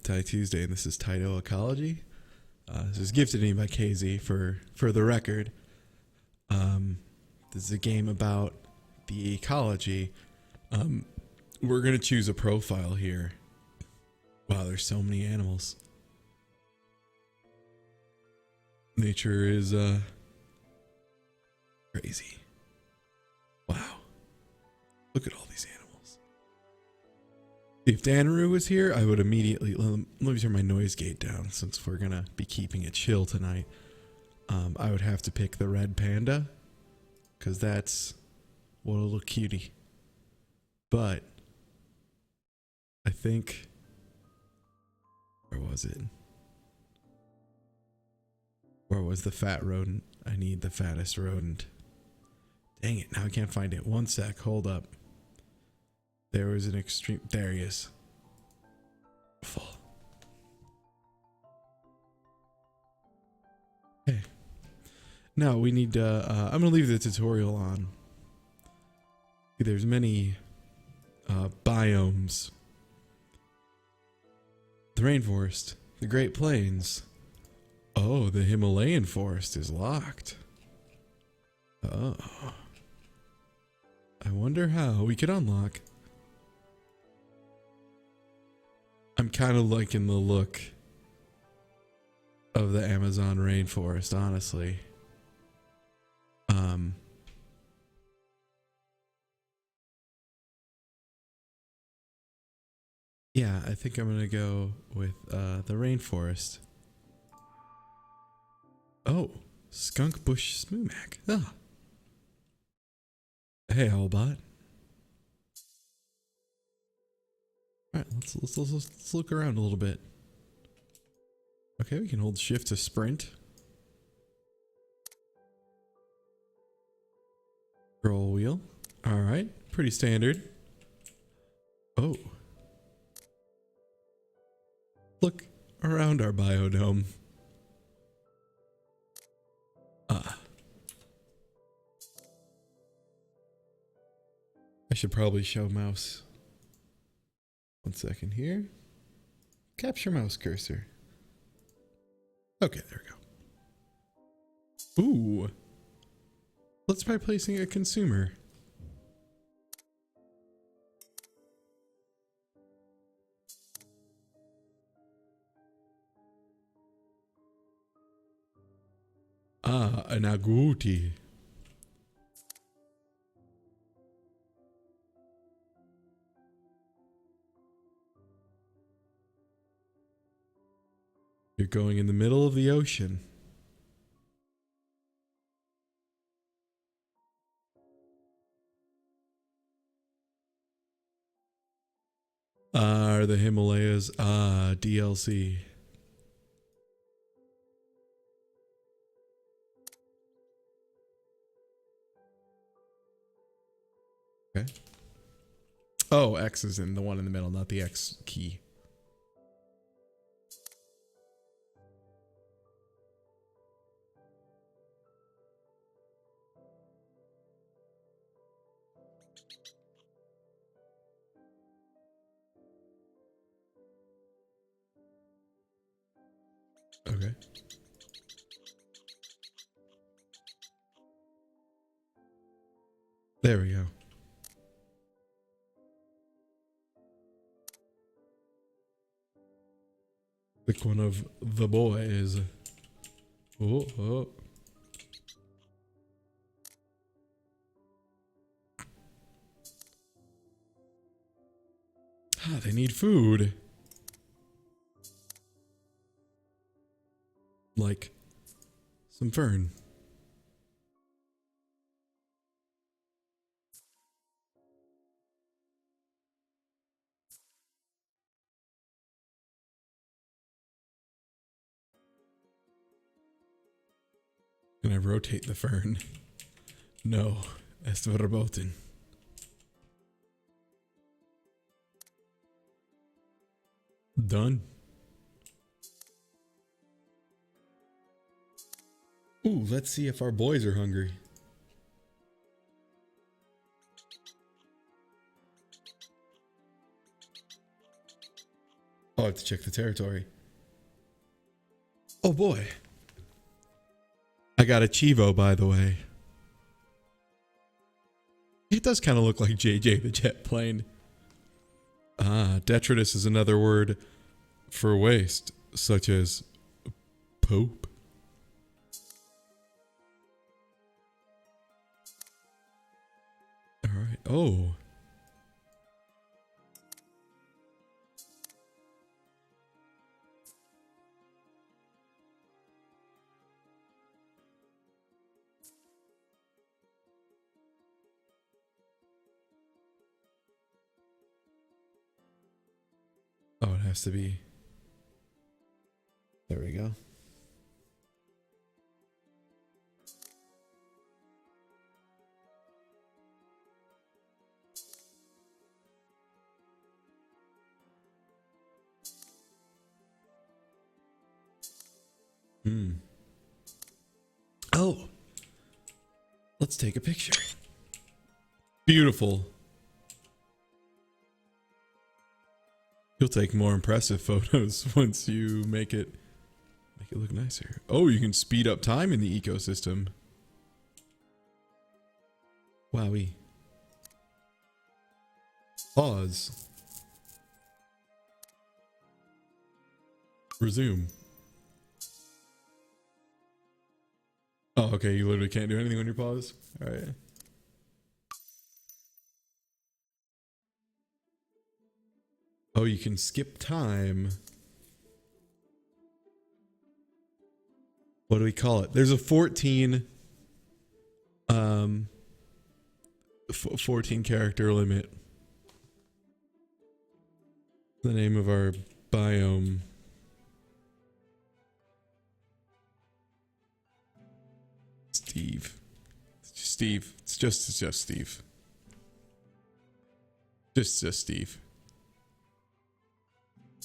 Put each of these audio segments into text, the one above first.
Ty Tuesday, and this is Tyto Ecology. This is gifted to me by KZ for the record. This is a game about the ecology. We're gonna choose a profile here. Wow, there's so many animals. Nature is crazy. Wow, look at all these animals. If Danru was here, I would immediately let me turn my noise gate down since we're gonna be keeping it chill tonight. I would have to pick the red panda because that's what a little cutie. But I think, where was it? Where was the fat rodent? I need the fattest rodent. Dang it, now I can't find it. One sec, hold up. There was an extreme, there he is. Full. Okay. Now we need to, I'm gonna leave the tutorial on. There's many biomes. The rainforest, the Great Plains. Oh, the Himalayan forest is locked. Oh. I wonder how we could unlock. I'm kind of liking the look of the Amazon rainforest, honestly. Yeah, I think I'm gonna go with the rainforest. Oh, skunk bush smumac. Ah. Hey, Owlbot. All right, let's look around a little bit. Okay, we can hold shift to sprint. Scroll wheel. All right, pretty standard. Oh. Look around our biodome. I should probably show mouse. 1 second here. Capture mouse cursor. Okay, there we go. Ooh. Let's try placing a consumer. Ah, an agouti. You're going in the middle of the ocean. Are the Himalayas DLC? Okay. Oh, X is in the one in the middle, not the X key. Okay. There we go. Pick one of the boys. Oh, oh. Ah, they need food. Like some fern. Can I rotate the fern? No, es verboten. Done. Ooh, let's see if our boys are hungry. Oh, I have to check the territory. Oh boy. I got a Chivo, by the way. It does kind of look like JJ the jet plane. Ah, detritus is another word for waste, such as poop. All right. Oh. Oh, it has to be. There we go. Hmm. Oh. Let's take a picture. Beautiful. You'll take more impressive photos once you make it look nicer. Oh, you can speed up time in the ecosystem. Wowie. Pause. Resume. Oh, okay, you literally can't do anything when you pause? Alright. Oh, you can skip time. What do we call it? There's a 14 character limit. The name of our biome. Steve. It's just Steve. It's just Steve. Just Steve.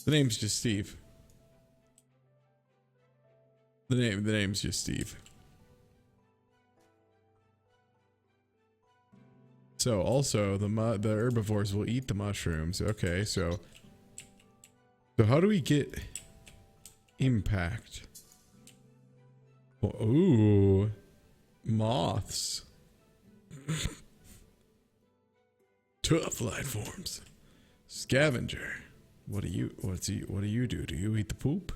The name's just Steve. The name's just Steve. So also the herbivores will eat the mushrooms. Okay, so how do we get impact? Ooh, moths. Tough life forms. Scavenger. What do you do? Do you eat the poop?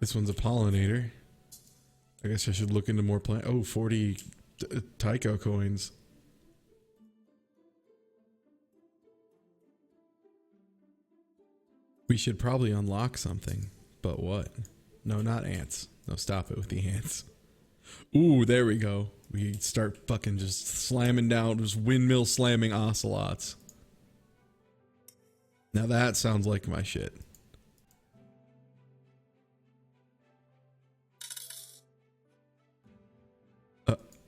This one's a pollinator. I guess I should look into more plant. Oh, 40 Tyto coins. We should probably unlock something. But what? No, not ants. No, stop it with the ants. Ooh, there we go. We start fucking just slamming down, just windmill slamming ocelots. Now that sounds like my shit.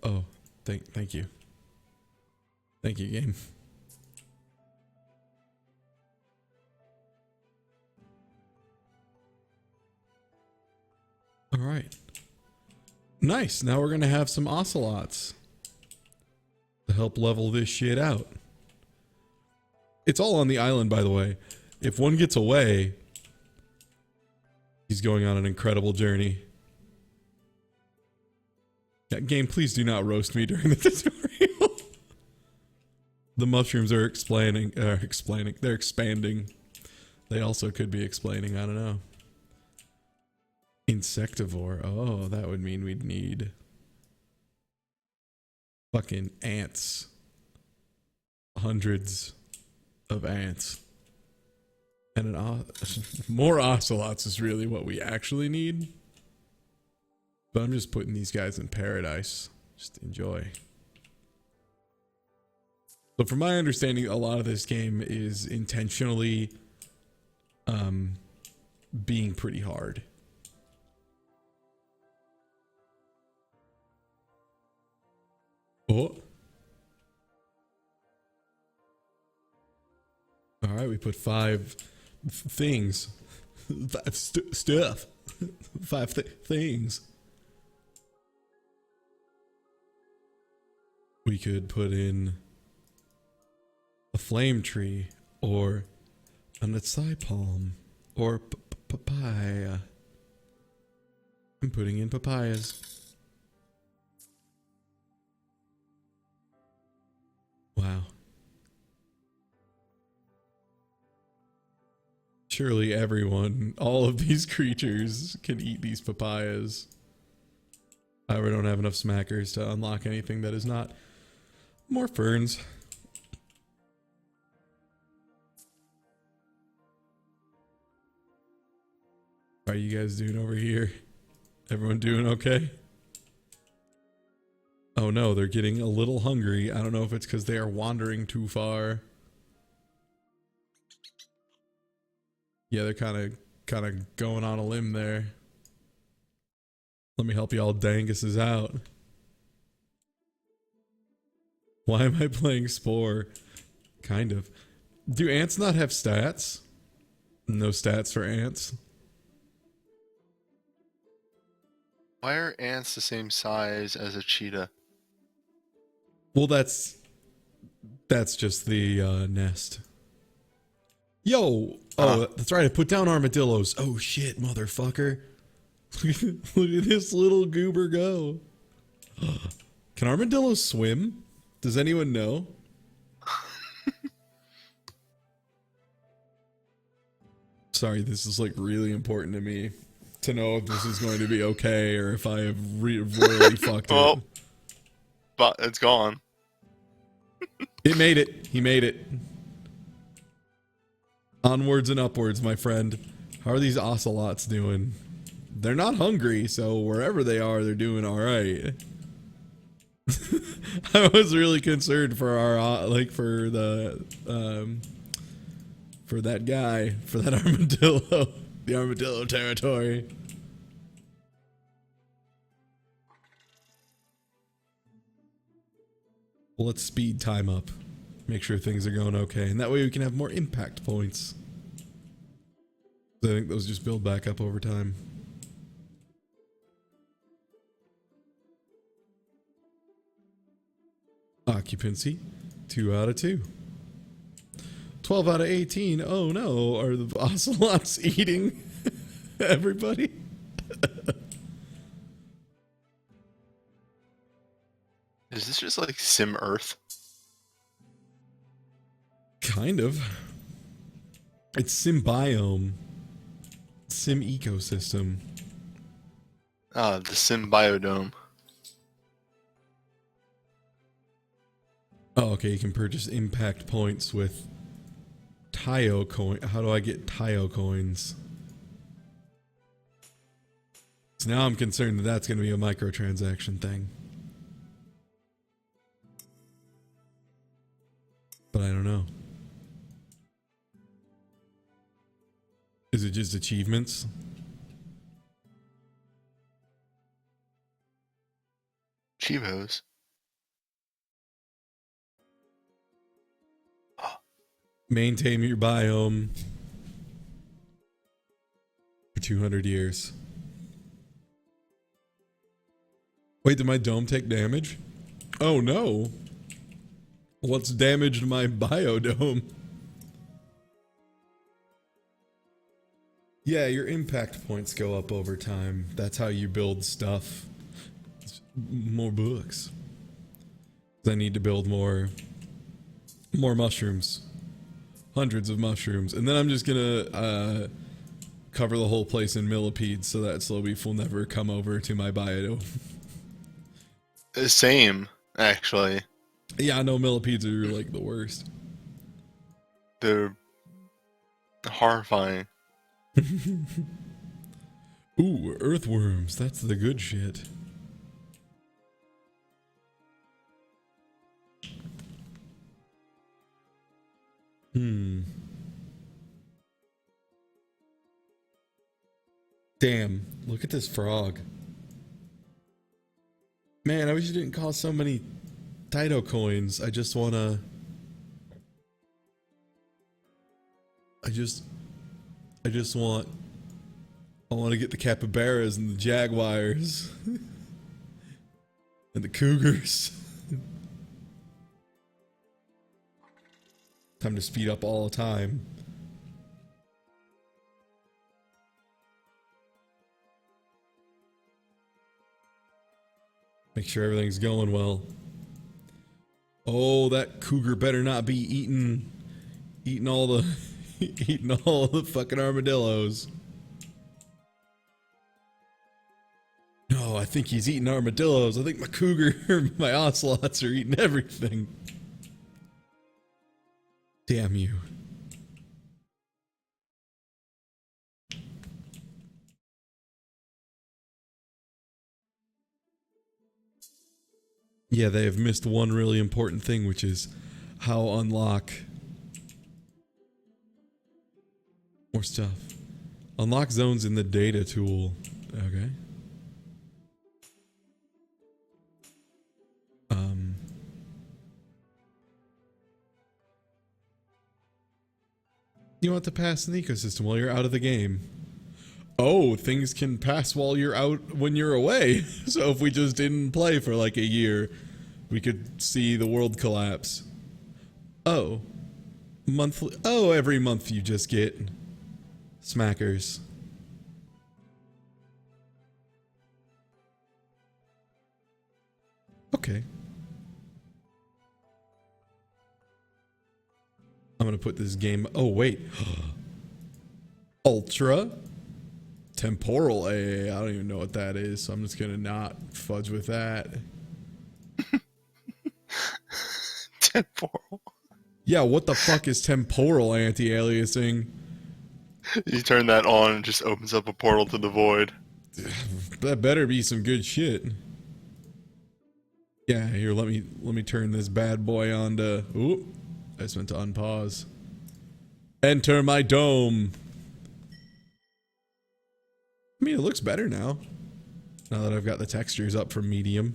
Oh, thank you. Thank you, game. All right. Nice. Now we're going to have some ocelots to help level this shit out. It's all on the island, by the way. If one gets away, he's going on an incredible journey. Yeah, game, please do not roast me during the tutorial. The mushrooms are explaining. They're expanding. They also could be explaining. I don't know. Insectivore. Oh, that would mean we'd need fucking ants. Hundreds of ants. And more ocelots is really what we actually need. But I'm just putting these guys in paradise. Just enjoy. So from my understanding, a lot of this game is intentionally being pretty hard. Oh. All right, we put 5 things. 5 stuff. 5 things. We could put in a flame tree, or an acai palm, or papaya. I'm putting in papayas. Wow. Surely everyone, all of these creatures can eat these papayas. However, I don't have enough smackers to unlock anything that is not more ferns. How are you guys doing over here? Everyone doing okay? Oh no, they're getting a little hungry. I don't know if it's because they are wandering too far. Yeah, they're kind of going on a limb there. Let me help y'all danguses out. Why am I playing Spore? Kind of. Do ants not have stats? No stats for ants. Why are ants the same size as a cheetah? Well, that's just the nest. Yo! Oh, that's right. I put down armadillos. Oh shit, motherfucker. Look at this little goober go. Can armadillos swim? Does anyone know? Sorry, this is like really important to me to know if this is going to be okay or if I have royally fucked it. But it's gone. It made it. He made it. Onwards and upwards, my friend. How are these ocelots doing? They're not hungry, so wherever they are, they're doing all right. I was really concerned for our for that guy, for that armadillo, the armadillo territory. Well, let's speed time up. Make sure things are going okay, and that way we can have more impact points. I think those just build back up over time. Occupancy, 2 out of 2. 12 out of 18. Oh no, are the ocelots eating everybody? Is this just like Sim Earth? Kind of. It's Symbiome. Sim ecosystem. Ah, the Sim Biodome. Oh, okay, you can purchase impact points with Tyto coin. How do I get Tyto coins? So now I'm concerned that that's going to be a microtransaction thing. But I don't know. Is it just achievements? Chivos. Maintain your biome for 200 years. Wait, did my dome take damage? Oh no. What's damaged my biodome? Yeah, your impact points go up over time. That's how you build stuff. More books. I need to build more mushrooms. Hundreds of mushrooms. And then I'm just gonna cover the whole place in millipedes so that Slowbeef will never come over to my biodome. Same, actually. Yeah, I know millipedes are like the worst. They're horrifying. Ooh, earthworms. That's the good shit. Damn, look at this frog. Man, I wish you didn't cost so many Tyto coins. I just wanna... I want to get the capybaras and the jaguars. And the cougars. Time to speed up all the time. Make sure everything's going well. Oh, that cougar better not be eating all the eating all the fucking armadillos. No, I think he's eating armadillos. I think my cougar, my ocelots are eating everything. Damn you. Yeah, they have missed one really important thing, which is how unlock more stuff. Unlock zones in the data tool. Okay. You want to pass an ecosystem while you're out of the game. Oh, things can pass while you're out when you're away. So if we just didn't play for like a year, we could see the world collapse. Oh. Monthly. Oh, every month you just get smackers. Okay. I'm gonna put this game. Oh, wait. Ultra temporal AA. I don't even know what that is, so I'm just gonna not fudge with that. Temporal. Yeah, what the fuck is temporal anti-aliasing? You turn that on and it just opens up a portal to the void. That better be some good shit. Yeah, here, let me turn this bad boy on to. Oop. I just meant to unpause. Enter my dome. I mean, it looks better now. Now that I've got the textures up from medium.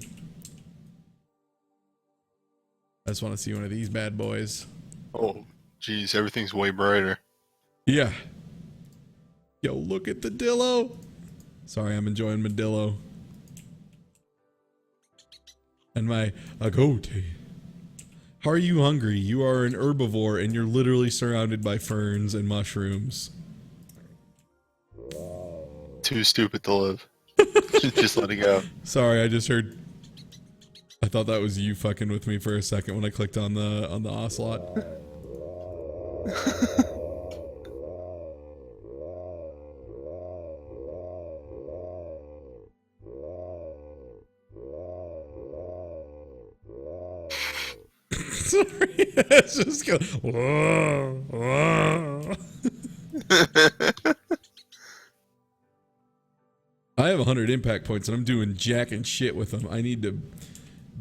I just want to see one of these bad boys. Oh, geez, everything's way brighter. Yeah. Yo, look at the dillo. Sorry, I'm enjoying my dillo. And my agote. How are you hungry? You are an herbivore and you're literally surrounded by ferns and mushrooms. Too stupid to live. Just let it go. Sorry, I just heard. I thought that was you fucking with me for a second when I clicked on the ocelot. Sorry, it's just go. Whoa, whoa. I have 100 impact points and I'm doing jack and shit with them. I need to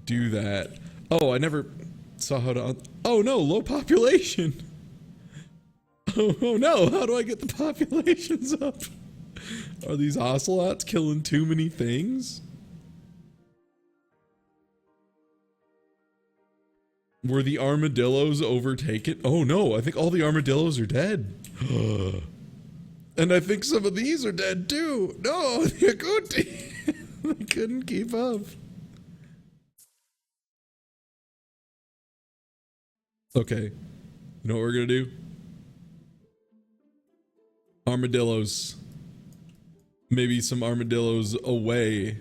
do that. Oh, I never saw how to. Oh no, low population. Oh no, how do I get the populations up? Are these ocelots killing too many things? Were the armadillos overtaken? Oh no, I think all the armadillos are dead. And I think some of these are dead too. No, they're good. I couldn't keep up. Okay, you know what we're gonna do? Armadillos. Maybe some armadillos away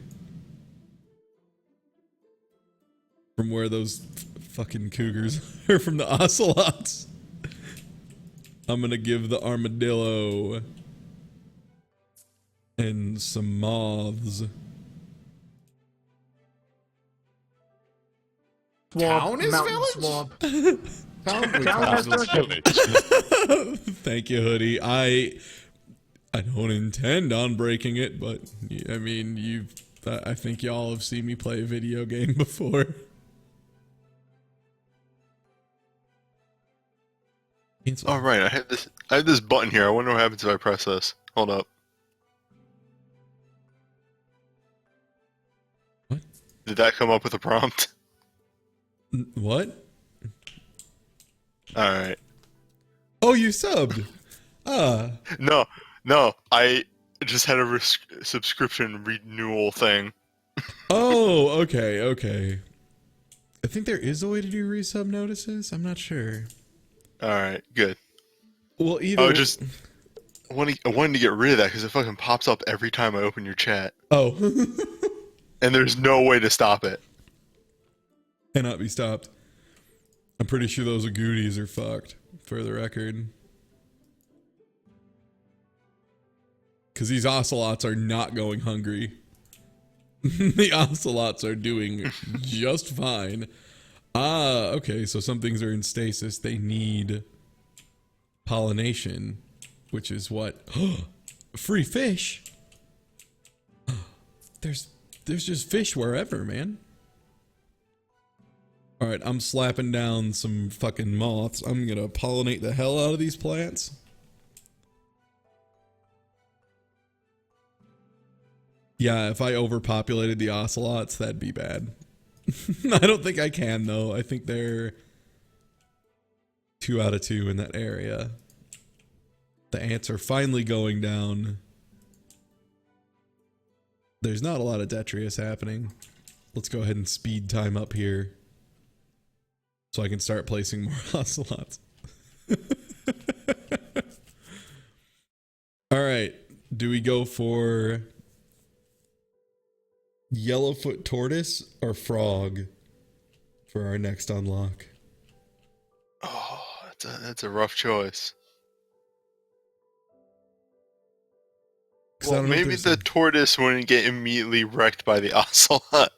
from where those fucking cougars are, from the ocelots. I'm gonna give the armadillo and some moths. Town is village? Town is village. Thank you, Hoodie. I don't intend on breaking it, but I mean, I think y'all have seen me play a video game before. All right, I have this button here. I wonder what happens if I press this. Hold up. What? Did that come up with a prompt? What? All right. Oh, you subbed. No. I just had a subscription renewal thing. Oh, okay. I think there is a way to do resub notices. I'm not sure. All right, good. Well, I wanted to get rid of that because it fucking pops up every time I open your chat, Oh. and there's no way to stop it. Cannot be stopped. I'm pretty sure those agoutis are fucked, for the record. Because these ocelots are not going hungry. The ocelots are doing just fine. Okay, so some things are in stasis. They need pollination, which is what? Free fish? There's just fish wherever, man. Alright, I'm slapping down some fucking moths. I'm gonna pollinate the hell out of these plants. Yeah, if I overpopulated the ocelots, that'd be bad. I don't think I can, though. I think they're 2 out of 2 in that area. The ants are finally going down. There's not a lot of detritus happening. Let's go ahead and speed time up here so I can start placing more ocelots. All right. Do we go for yellowfoot tortoise or frog for our next unlock? Oh, that's a rough choice. Well, maybe the tortoise wouldn't get immediately wrecked by the ocelot.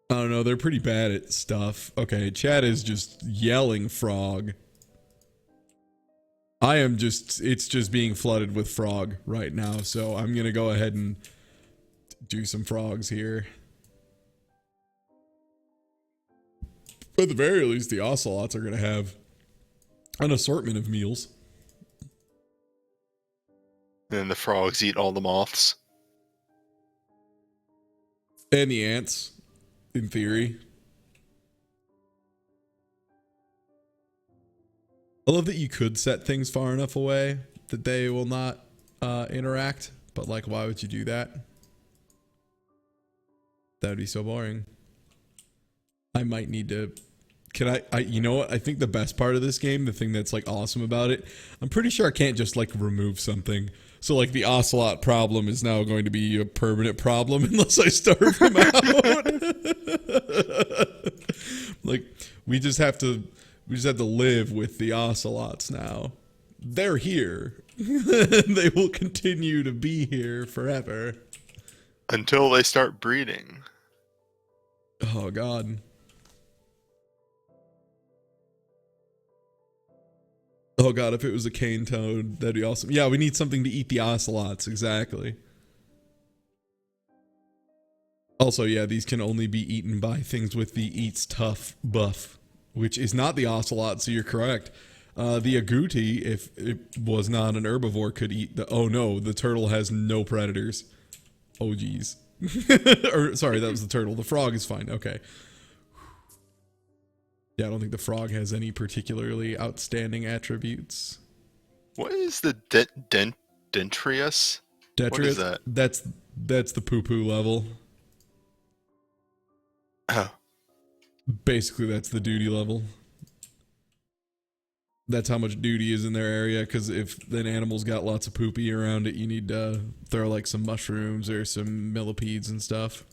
I don't know, they're pretty bad at stuff. Okay, Chad is just yelling frog. It's just being flooded with frog right now, so I'm gonna go ahead and do some frogs here. At the very least, the ocelots are gonna have an assortment of meals. And the frogs eat all the moths. And the ants, in theory. I love that you could set things far enough away that they will not interact, but like, why would you do that? That would be so boring. I might need to... Can I you know what? I think the best part of this game, the thing that's like awesome about it, I'm pretty sure I can't just like remove something. So like the ocelot problem is now going to be a permanent problem unless I starve them out. Like we just have to live with the ocelots now. They're here. They will continue to be here forever. Until they start breeding. Oh god. Oh god, if it was a cane toad, that'd be awesome. Yeah, we need something to eat the ocelots, exactly. Also, yeah, these can only be eaten by things with the eats tough buff, which is not the ocelot, so you're correct. The agouti, if it was not an herbivore, could eat the... Oh no, the turtle has no predators. Oh geez. Or, sorry, that was the turtle. The frog is fine, okay. Yeah, I don't think the frog has any particularly outstanding attributes. What is the Dentrius? What is that? That's the poo-poo level. Oh. Basically, that's the duty level. That's how much duty is in their area, because if an animal's got lots of poopy around it, you need to throw like some mushrooms or some millipedes and stuff.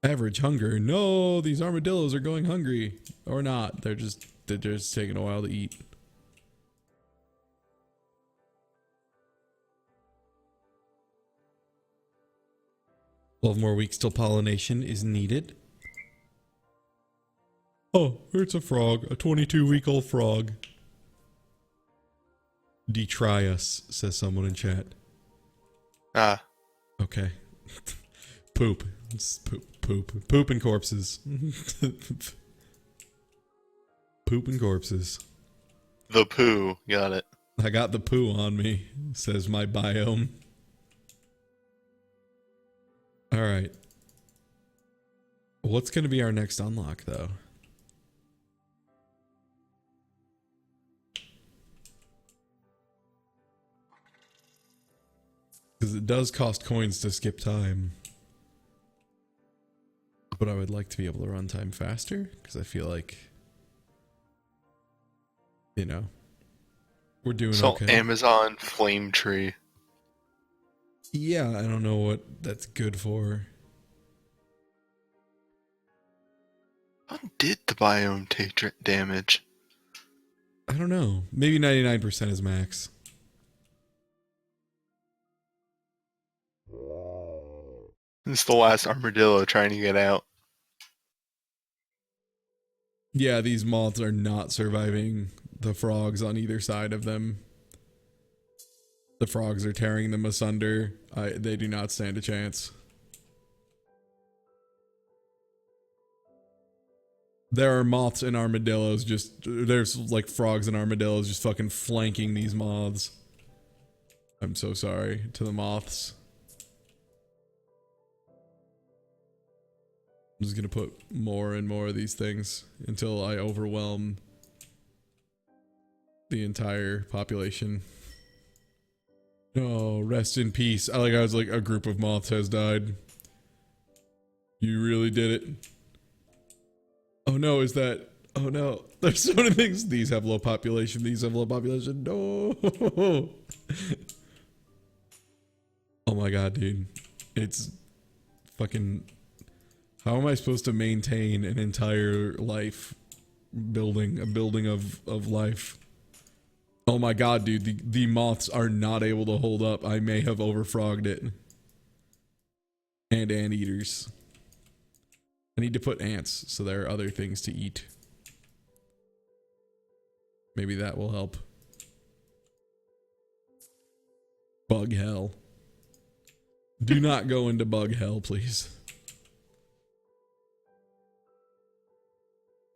Average hunger. No, these armadillos are going hungry. Or not. They're just taking a while to eat. "12 more weeks till pollination is needed." Oh, it's a frog. A 22-week-old frog. Detry us, says someone in chat. Ah. Okay. Poop. It's poop and corpses. Poop and corpses. The poo. Got it. I got the poo on me, says my biome. Alright. What's going to be our next unlock, though? Because it does cost coins to skip time. But I would like to be able to run time faster because I feel like, we're doing So okay. Amazon flame tree. Yeah, I don't know what that's good for. How did the biome take damage? I don't know. Maybe 99% is max. This is the last armadillo trying to get out. Yeah, these moths are not surviving the frogs on either side of them. The frogs are tearing them asunder. They do not stand a chance. There are moths and armadillos there's like frogs and armadillos just fucking flanking these moths. I'm so sorry to the moths. I'm just gonna put more and more of these things until I overwhelm the entire population. Oh, rest in peace. I was like, a group of moths has died. You really did it. Oh no, oh no. There's so many things. These have low population. These have low population. No. Oh my god, dude. It's fucking... How am I supposed to maintain an entire life building, a building of life? Oh my god, dude, the moths are not able to hold up. I may have overfrogged it. And anteaters. I need to put ants so there are other things to eat. Maybe that will help. Bug hell. Do not go into bug hell, please.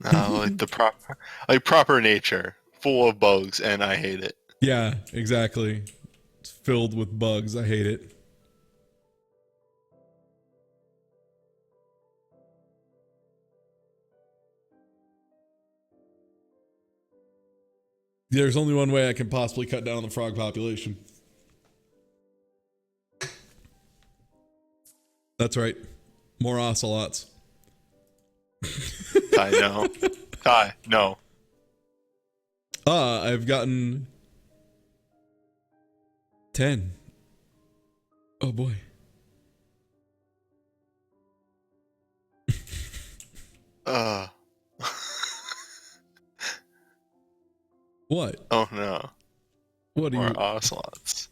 Like proper nature, full of bugs, and I hate it. Yeah, exactly. It's filled with bugs. I hate it. There's only one way I can possibly cut down the frog population. That's right. More ocelots. I know. No. I've gotten 10. Oh boy. What? Oh no. What are More you? ocelots.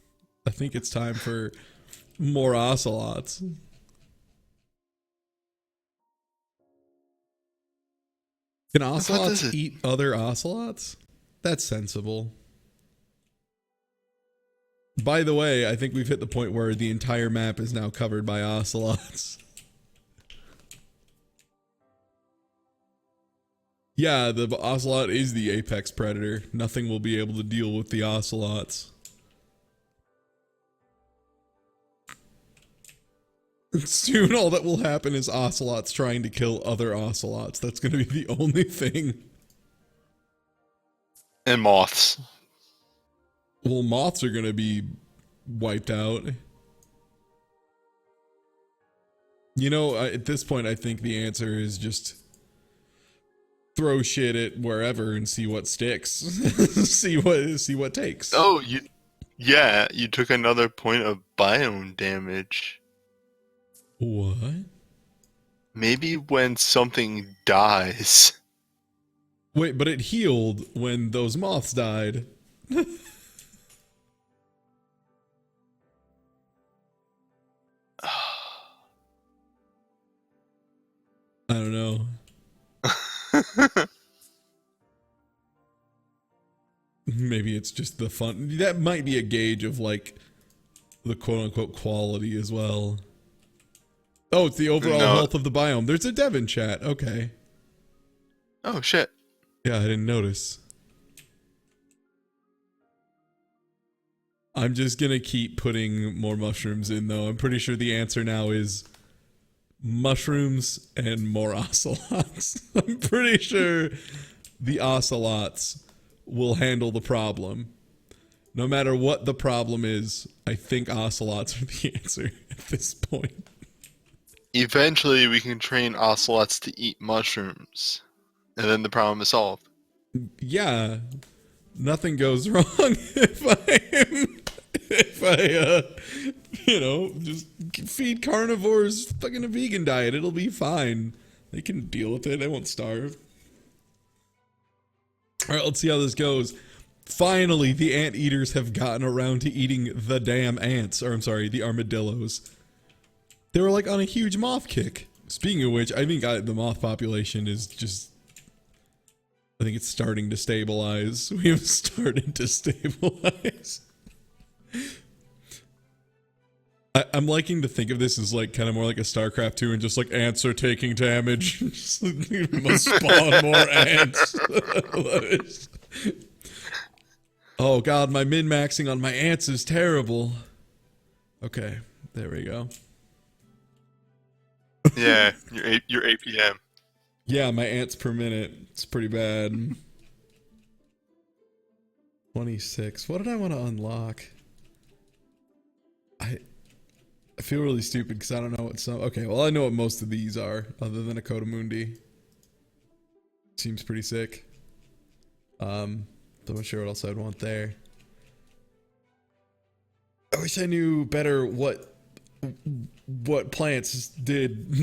I think it's time for more ocelots. Can ocelots eat other ocelots? That's sensible. By the way, I think we've hit the point where the entire map is now covered by ocelots. Yeah, the ocelot is the apex predator. Nothing will be able to deal with the ocelots. Soon all that will happen is ocelots trying to kill other ocelots. That's going to be the only thing. And moths. Well, moths are going to be wiped out. At this point, I think the answer is just throw shit at wherever and see what sticks. see what takes. Oh, you took another point of biome damage. What? Maybe when something dies. Wait, but it healed when those moths died. I don't know. Maybe it's just the fun. That might be a gauge of like the quote unquote quality as well. Oh, it's the overall health of the biome. There's a dev in chat. Okay. Oh, shit. Yeah, I didn't notice. I'm just gonna keep putting more mushrooms in, though. I'm pretty sure the answer now is mushrooms and more ocelots. I'm pretty sure the ocelots will handle the problem. No matter what the problem is, I think ocelots are the answer at this point. eventually we can train ocelots to eat mushrooms, and then the problem is solved. Yeah, nothing goes wrong if I just feed carnivores fucking a vegan diet. It'll be fine. They can deal with it. They won't starve. All right, let's see how this goes. Finally, the anteaters have gotten around to eating the damn ants. Or, I'm sorry, the armadillos. They were like on a huge moth kick. Speaking of which, I think the moth population is just... I think it's starting to stabilize. We have started to stabilize. I'm liking to think of this as like kind of more like a StarCraft 2 and just like ants are taking damage. We must spawn more ants. Oh god, my min-maxing on my ants is terrible. Okay, there we go. Yeah, your APM. Yeah, my ants per minute. It's pretty bad. 26. What did I want to unlock? I feel really stupid because I don't know what some... Okay, well I know what most of these are, other than a Codamundi. Seems pretty sick. Not sure what else I'd want there. I wish I knew better what plants did,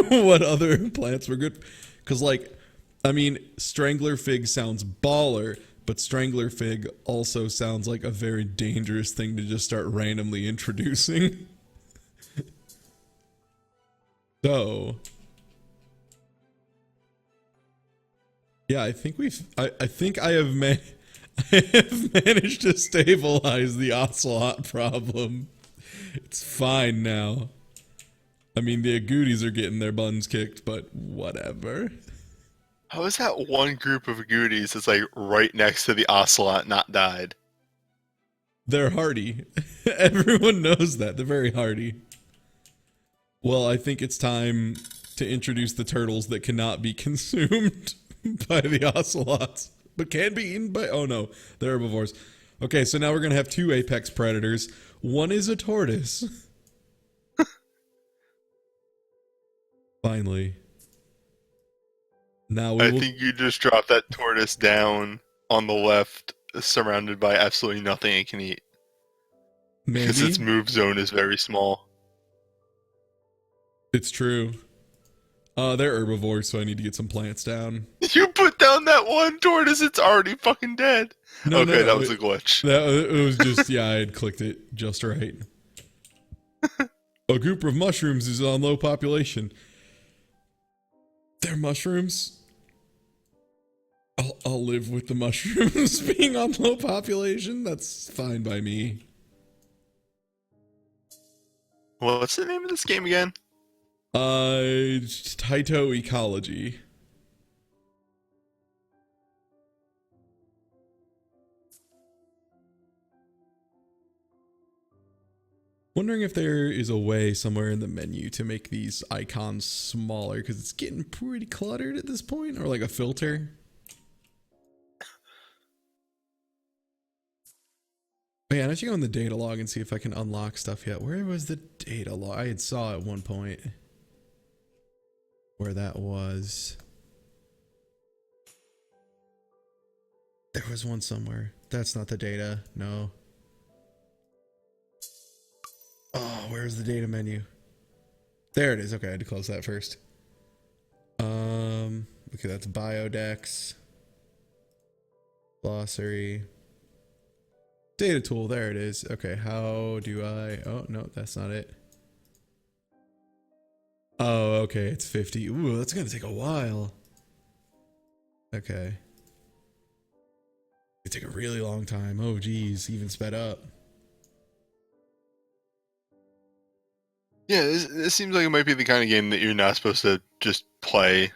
what other plants were good. Because, like, I mean, Strangler Fig sounds baller, but Strangler Fig also sounds like a very dangerous thing to just start randomly introducing. So, yeah, I think I have managed to stabilize the ocelot problem. It's fine now. I mean, the agoutis are getting their buns kicked, but whatever. How is that one group of agoutis that's like right next to the ocelot not died? They're hardy. Everyone knows that. They're very hardy. Well, I think it's time to introduce the turtles that cannot be consumed by the ocelots, but can be eaten by... Oh no, they're herbivores. Okay, so now we're going to have two apex predators. One is a tortoise. Finally. Now I think you just dropped that tortoise down on the left, surrounded by absolutely nothing it can eat. Maybe? Because its move zone is very small. It's true. They're herbivores, so I need to get some plants down. You put down that one tortoise, it's already fucking dead. No, okay, that was a glitch. It was just, yeah, I had clicked it just right. A group of mushrooms is on low population. They're mushrooms? I'll live with the mushrooms being on low population. That's fine by me. What's the name of this game again? Tyto Ecology. Wondering if there is a way somewhere in the menu to make these icons smaller, because it's getting pretty cluttered at this point, or like a filter. Oh yeah, I should go in the data log and see if I can unlock stuff yet. Where was the data log? I had saw at one point where that was. There was one somewhere. That's not the data. No. Oh, where's the data menu? There it is. Okay, I had to close that first. Okay, that's Biodex. Glossary. Data tool, there it is. Okay, how do I... Oh, no, that's not it. Oh, okay, it's 50. Ooh, that's gonna take a while. Okay. It take a really long time. Oh, geez, even sped up. Yeah, this seems like it might be the kind of game that you're not supposed to just play.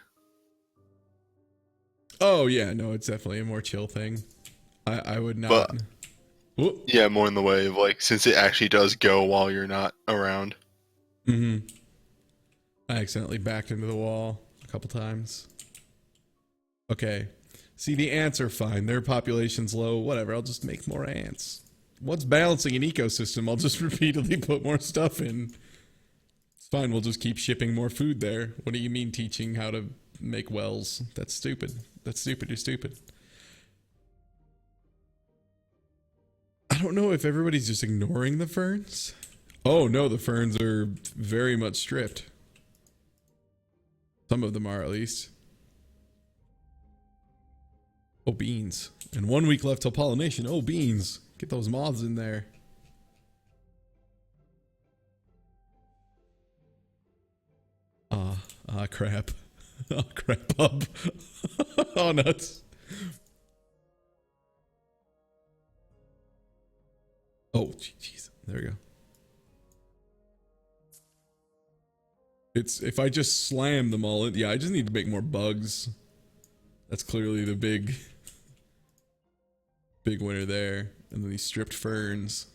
Oh, yeah, no, it's definitely a more chill thing. I would not... But, yeah, more in the way of, like, since it actually does go while you're not around. Mm-hmm. I accidentally backed into the wall a couple times. Okay. See, the ants are fine. Their population's low. Whatever, I'll just make more ants. What's balancing an ecosystem? I'll just repeatedly put more stuff in. It's Fine, we'll just keep shipping more food there. What do you mean teaching how to make wells? That's stupid. That's stupid. You're stupid. I don't know if everybody's just ignoring the ferns. Oh no, the ferns are very much stripped. Some of them are, at least. Oh, beans. And 1 week left till pollination. Oh, beans. Get those moths in there. Crap. Oh, crap up. Oh, nuts. Oh, jeez. There we go. It's, if I just slam them all in, yeah, I just need to make more bugs. That's clearly the big winner there. And then these stripped ferns.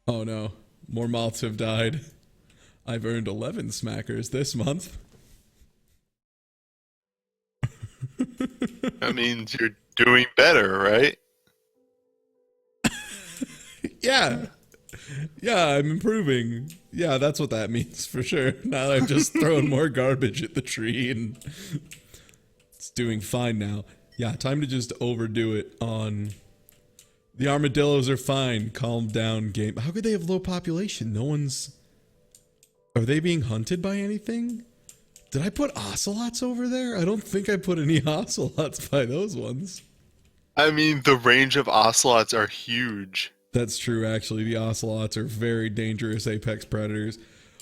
Oh no, more moths have died. I've earned 11 smackers this month. That means you're doing better, right? Yeah. Yeah, I'm improving. Yeah, that's what that means for sure. Now I've just thrown more garbage at the tree and it's doing fine now. Yeah, time to just overdo it on... The armadillos are fine. Calm down, game. How could they have low population? No one's... Are they being hunted by anything? Did I put ocelots over there? I don't think I put any ocelots by those ones. I mean, the range of ocelots are huge. That's true, actually. The ocelots are very dangerous apex predators.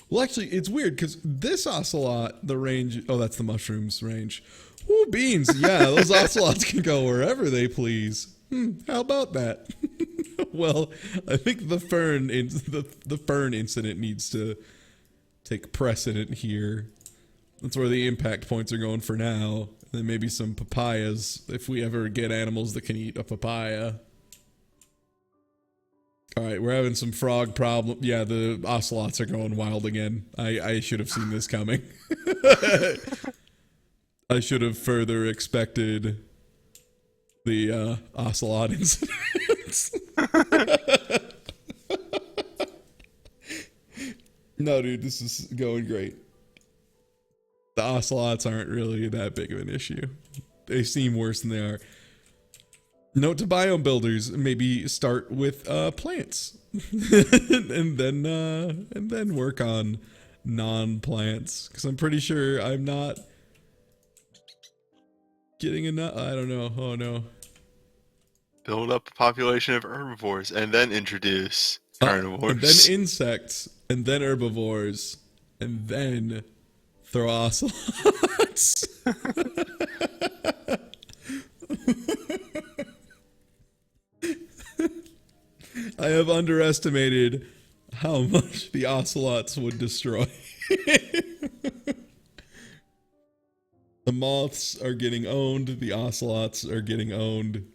Well, actually, it's weird, because this ocelot, the range... Oh, that's the mushrooms range. Ooh, beans. Yeah, those ocelots can go wherever they please. How about that? Well, I think the fern incident needs to take precedent here. That's where the impact points are going for now. And then maybe some papayas, if we ever get animals that can eat a papaya. Alright, we're having some frog problem. Yeah, the ocelots are going wild again. I should have seen this coming. I should have further expected the ocelot incidents. No, dude, this is going great. The ocelots aren't really that big of an issue. They seem worse than they are. Note to biome builders, maybe start with plants. and then work on non-plants. Because I'm pretty sure I'm not getting enough. I don't know. Oh no. Build up a population of herbivores and then introduce carnivores. And then insects, and then herbivores, and then throw ocelots. I have underestimated how much the ocelots would destroy. The moths are getting owned. The ocelots are getting owned.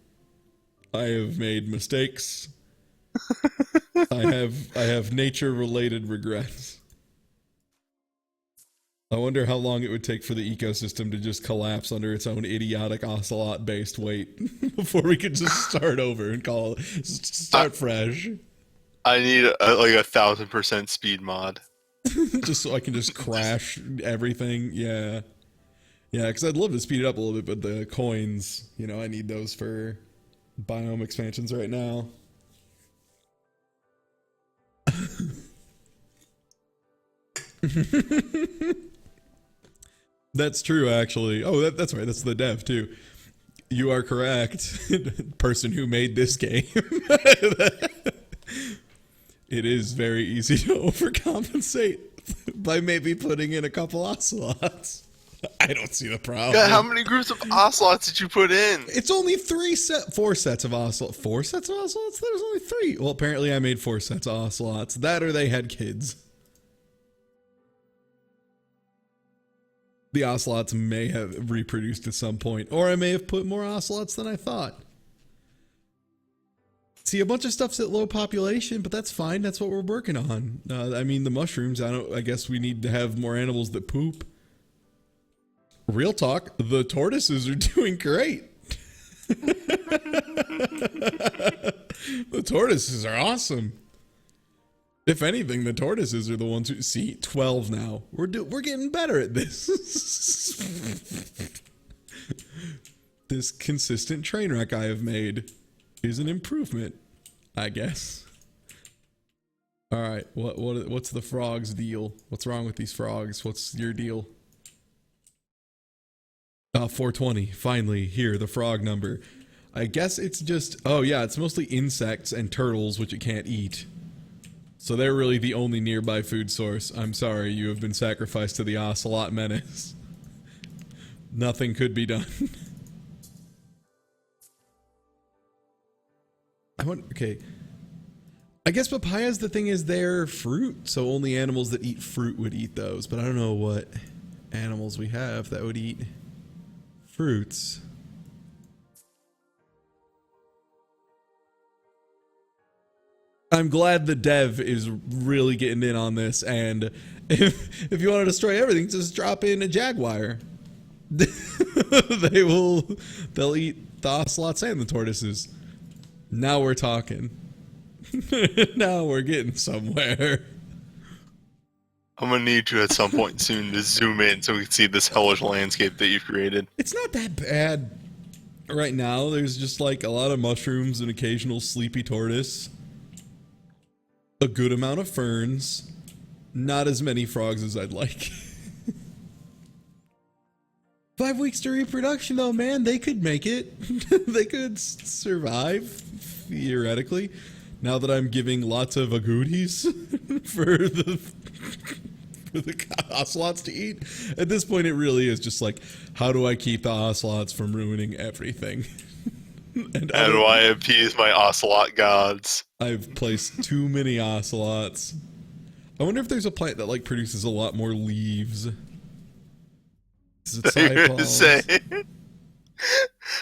I have made mistakes. I have nature-related regrets. I wonder how long it would take for the ecosystem to just collapse under its own idiotic ocelot-based weight before we could just start over and start fresh. I need like 1,000% speed mod. Just so I can just crash everything. Yeah. Yeah, because I'd love to speed it up a little bit, but the coins, you know, I need those for biome expansions right now. That's true, actually. Oh, that's right. That's the dev, too. You are correct. Person who made this game. It is very easy to overcompensate by maybe putting in a couple ocelots. I don't see the problem. Yeah, how many groups of ocelots did you put in? It's only 4 sets of ocelots. 4 sets of ocelots? There was only 3. Well, apparently I made 4 sets of ocelots. That or they had kids. The ocelots may have reproduced at some point, or I may have put more ocelots than I thought. See, a bunch of stuff's at low population, but that's fine. That's what we're working on. I mean, the mushrooms, I guess we need to have more animals that poop. Real talk, the tortoises are doing great. The tortoises are awesome. If anything, the tortoises are the ones who see 12 now. We're getting better at this. This consistent train wreck I have made is an improvement, I guess. All right, what's the frogs' deal? What's wrong with these frogs? What's your deal? 420. Finally, here, the frog number. I guess it's just, oh yeah, it's mostly insects and turtles, which it can't eat. So they're really the only nearby food source. I'm sorry, you have been sacrificed to the ocelot menace. Nothing could be done. Okay. I guess papayas, the thing is they're fruit, so only animals that eat fruit would eat those, but I don't know what animals we have that would eat fruits. I'm glad the dev is really getting in on this, and if you want to destroy everything, just drop in a jaguar. They'll eat the ocelots and the tortoises. Now we're talking. Now we're getting somewhere. I'm gonna need you at some point soon to zoom in so we can see this hellish landscape that you've created. It's not that bad right now. There's just like a lot of mushrooms, an occasional sleepy tortoise, a good amount of ferns, not as many frogs as I'd like. 5 weeks to reproduction though, man. They could make it. They could survive, theoretically. Now that I'm giving lots of agoutis for the ocelots to eat. At this point, it really is just like, how do I keep the ocelots from ruining everything? And how do I appease my ocelot gods? I've placed too many ocelots. I wonder if there's a plant that like produces a lot more leaves. Is it cypals?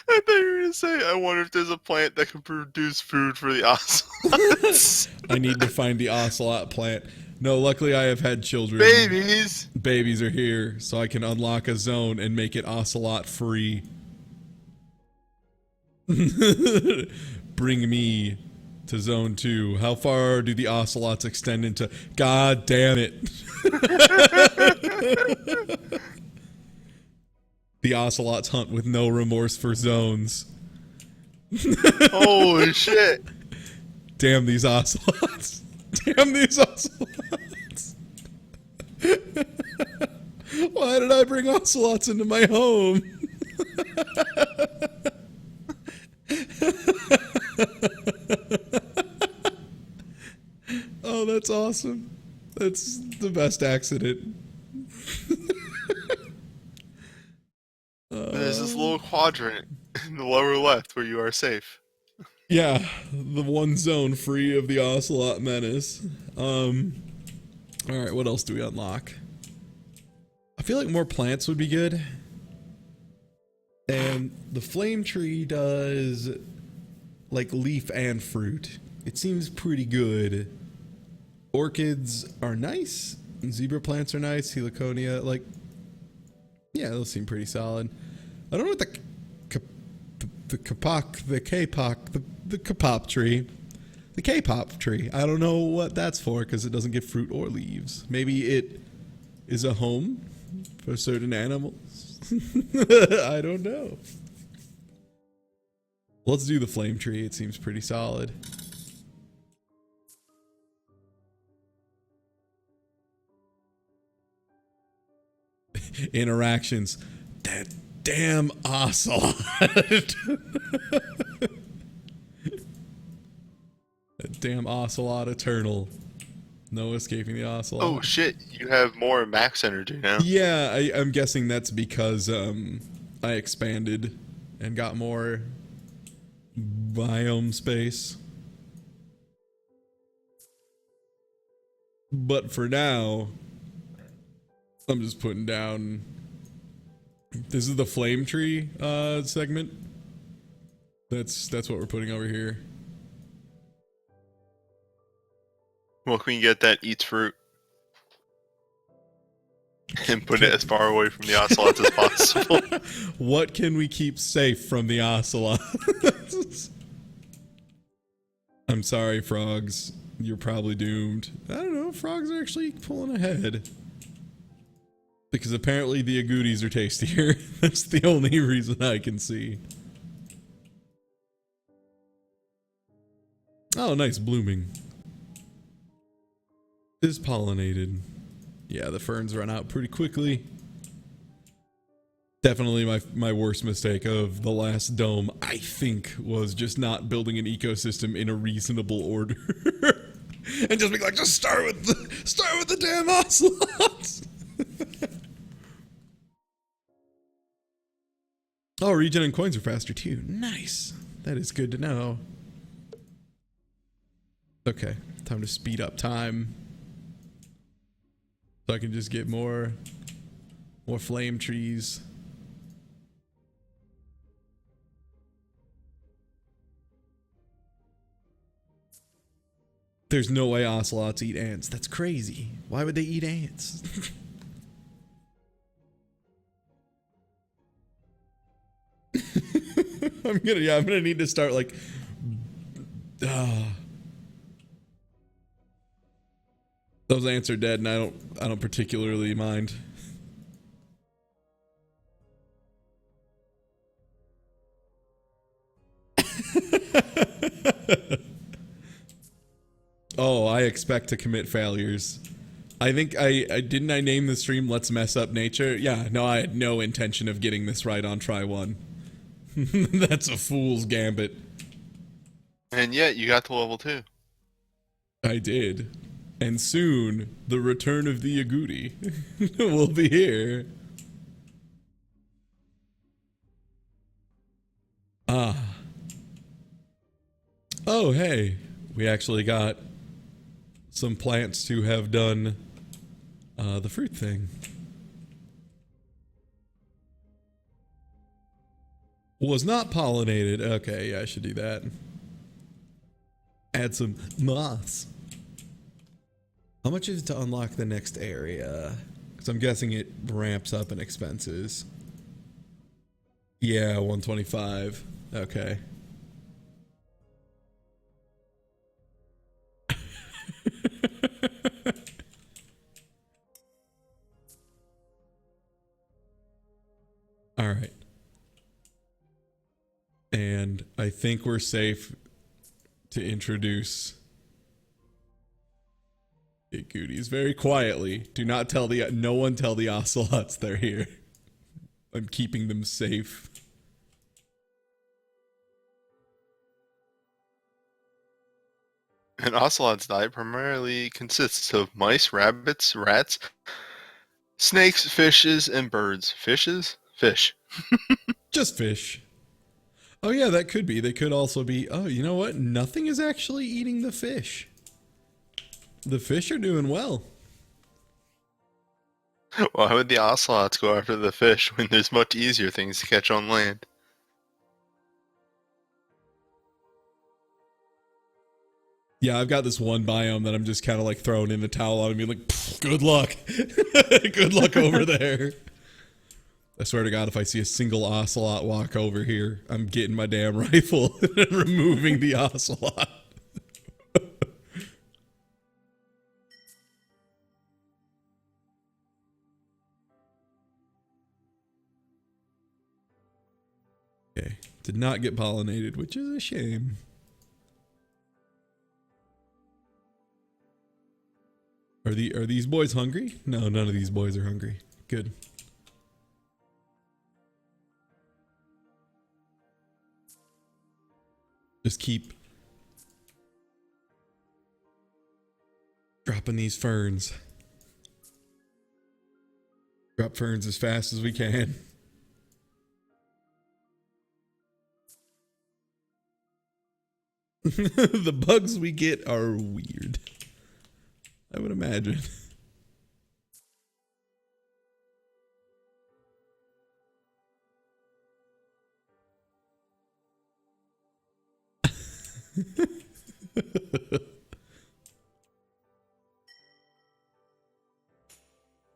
I thought you were gonna say, I wonder if there's a plant that can produce food for the ocelots. I need to find the ocelot plant. No, luckily I have had children. Babies! Babies are here, so I can unlock a zone and make it ocelot free. Bring me to zone 2. How far do the ocelots extend into? God damn it. The ocelots hunt with no remorse for zones. Holy shit. Damn these ocelots. Damn these ocelots. Why did I bring ocelots into my home? Oh, that's awesome. That's the best accident. There's this little quadrant in the lower left where you are safe. Yeah, the one zone free of the ocelot menace. Alright, what else do we unlock? I feel like more plants would be good. And the flame tree does like leaf and fruit. It seems pretty good. Orchids are nice. And zebra plants are nice. Heliconia, like, yeah, those seem pretty solid. I don't know what the kapop tree. The K-pop tree. I don't know what that's for because it doesn't give fruit or leaves. Maybe it is a home for certain animals. I don't know. Let's do the flame tree. It seems pretty solid. Interactions. That damn ocelot. That damn ocelot eternal. No escaping the ocelot. Oh shit, you have more max energy now. Yeah, I'm guessing that's because I expanded and got more biome space. But for now, I'm just putting down. This is the flame tree segment. That's what we're putting over here. What can we get that eats fruit? And put it as far away from the ocelots as possible. What can we keep safe from the ocelot? I'm sorry, frogs. you're probably doomed. I don't know, frogs are actually pulling ahead. Because apparently the agoutis are tastier. That's the only reason I can see. Oh, nice, blooming. Is pollinated. Yeah, the ferns run out pretty quickly. Definitely my worst mistake of the last dome, I think, was just not building an ecosystem in a reasonable order. And just be like, just start with the damn ocelots. Oh, regen and coins are faster too. Nice. That is good to know. Okay, time to speed up time. So I can just get more flame trees. There's no way ocelots eat ants. That's crazy. Why would they eat ants? I'm gonna need to start like those ants are dead and I don't particularly mind. Oh, I expect to commit failures. I think I didn't I name the stream Let's Mess Up Nature? Yeah, no, I had no intention of getting this right on try one. That's a fool's gambit. And yet you got to level 2. I did. And soon the return of the agouti will be here. Ah. Oh, hey. We actually got some plants to have done the fruit thing. Was not pollinated. Okay, yeah, I should do that. Add some moths. How much is it to unlock the next area? Because I'm guessing it ramps up in expenses. Yeah, 125. Okay. All right. And I think we're safe to introduce agoutis very quietly. Do not tell no one tell the ocelots they're here. I'm keeping them safe. An ocelot's diet primarily consists of mice, rabbits, rats, snakes, fishes, and birds. Fishes? Fish. Just fish. Oh yeah, that could be. They could also be, oh, you know what? Nothing is actually eating the fish. The fish are doing well. Why would the ocelots go after the fish when there's much easier things to catch on land? Yeah, I've got this one biome that I'm just kind of like throwing in the towel on and being like, good luck. Good luck over there. I swear to God, if I see a single ocelot walk over here, I'm getting my damn rifle and removing the ocelot. Okay, did not get pollinated, which is a shame. Are these boys hungry? No, none of these boys are hungry. Good. Just keep dropping these ferns. Drop ferns as fast as we can. The bugs we get are weird, I would imagine.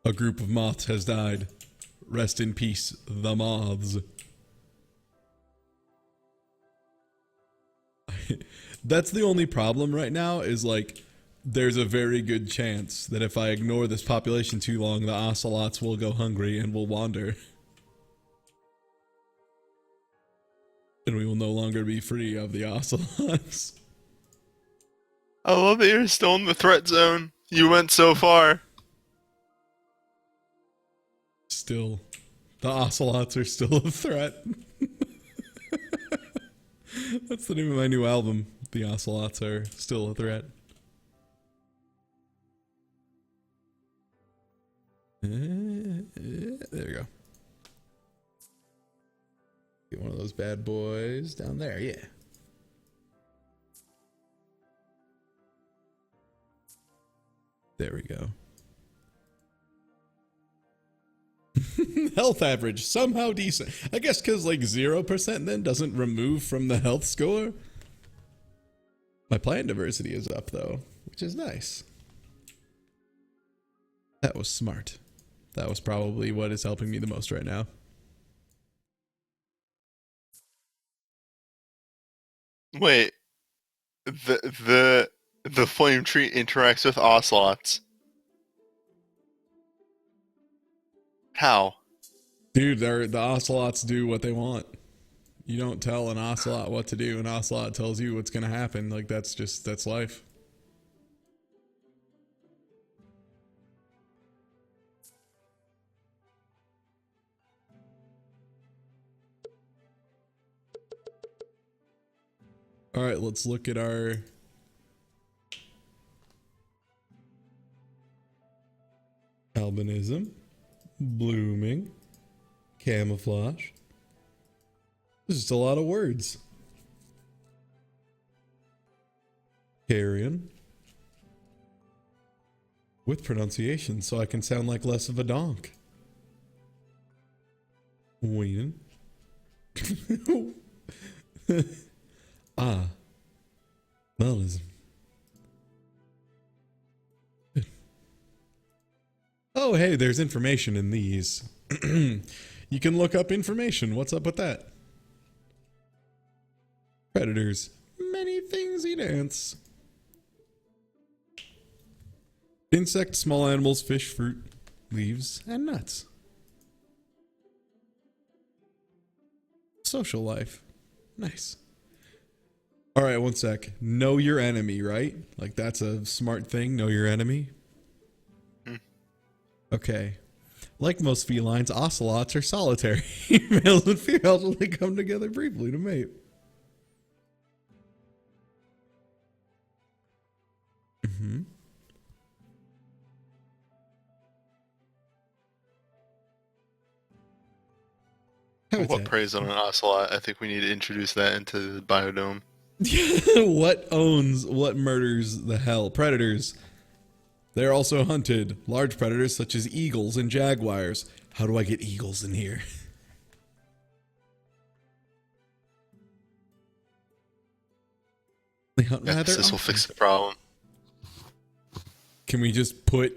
A group of moths has died. Rest in peace, the moths. That's the only problem right now is like there's a very good chance that if I ignore this population too long, the ocelots will go hungry and will wander. And we will no longer be free of the ocelots. I love that you're still in the threat zone. You went so far. Still, the ocelots are still a threat. That's the name of my new album. The ocelots are still a threat. There we go. Get one of those bad boys down there, yeah. There we go. Health average, somehow decent. I guess because like 0% then doesn't remove from the health score. My plant diversity is up though, which is nice. That was smart. That was probably what is helping me the most right now. Wait, the flame tree interacts with ocelots. How? Dude, the ocelots do what they want. You don't tell an ocelot what to do. An ocelot tells you what's going to happen. Like, that's life. All right, let's look at our albinism, blooming, camouflage. This is just a lot of words. Carrion. With pronunciation, so I can sound like less of a donk. Weenin. Ah. Melism. Oh, hey, there's information in these. You can look up information. What's up with that? Predators. Many things eat ants. Insects, small animals, fish, fruit, leaves, and nuts. Social life. Nice. All right, one sec. Know your enemy, right? Like, that's a smart thing. Know your enemy. Okay. Like most felines, ocelots are solitary. Males and females only come together briefly to mate. Mm-hmm. What preys on an ocelot? I think we need to introduce that into the biodome. What murders the hell? Predators. They're also hunted. Large predators such as eagles and jaguars. How do I get eagles in here? They hunt rather this will often. fix the problem. Can we just put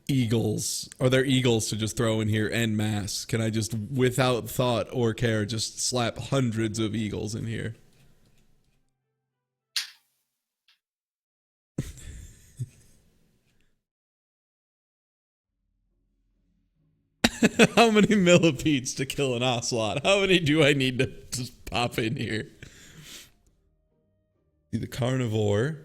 eagles? Are there eagles to just throw in here en masse? Can I just, without thought or care, just slap hundreds of eagles in here? How many millipedes to kill an ocelot? How many do I need to just pop in here? See the carnivore.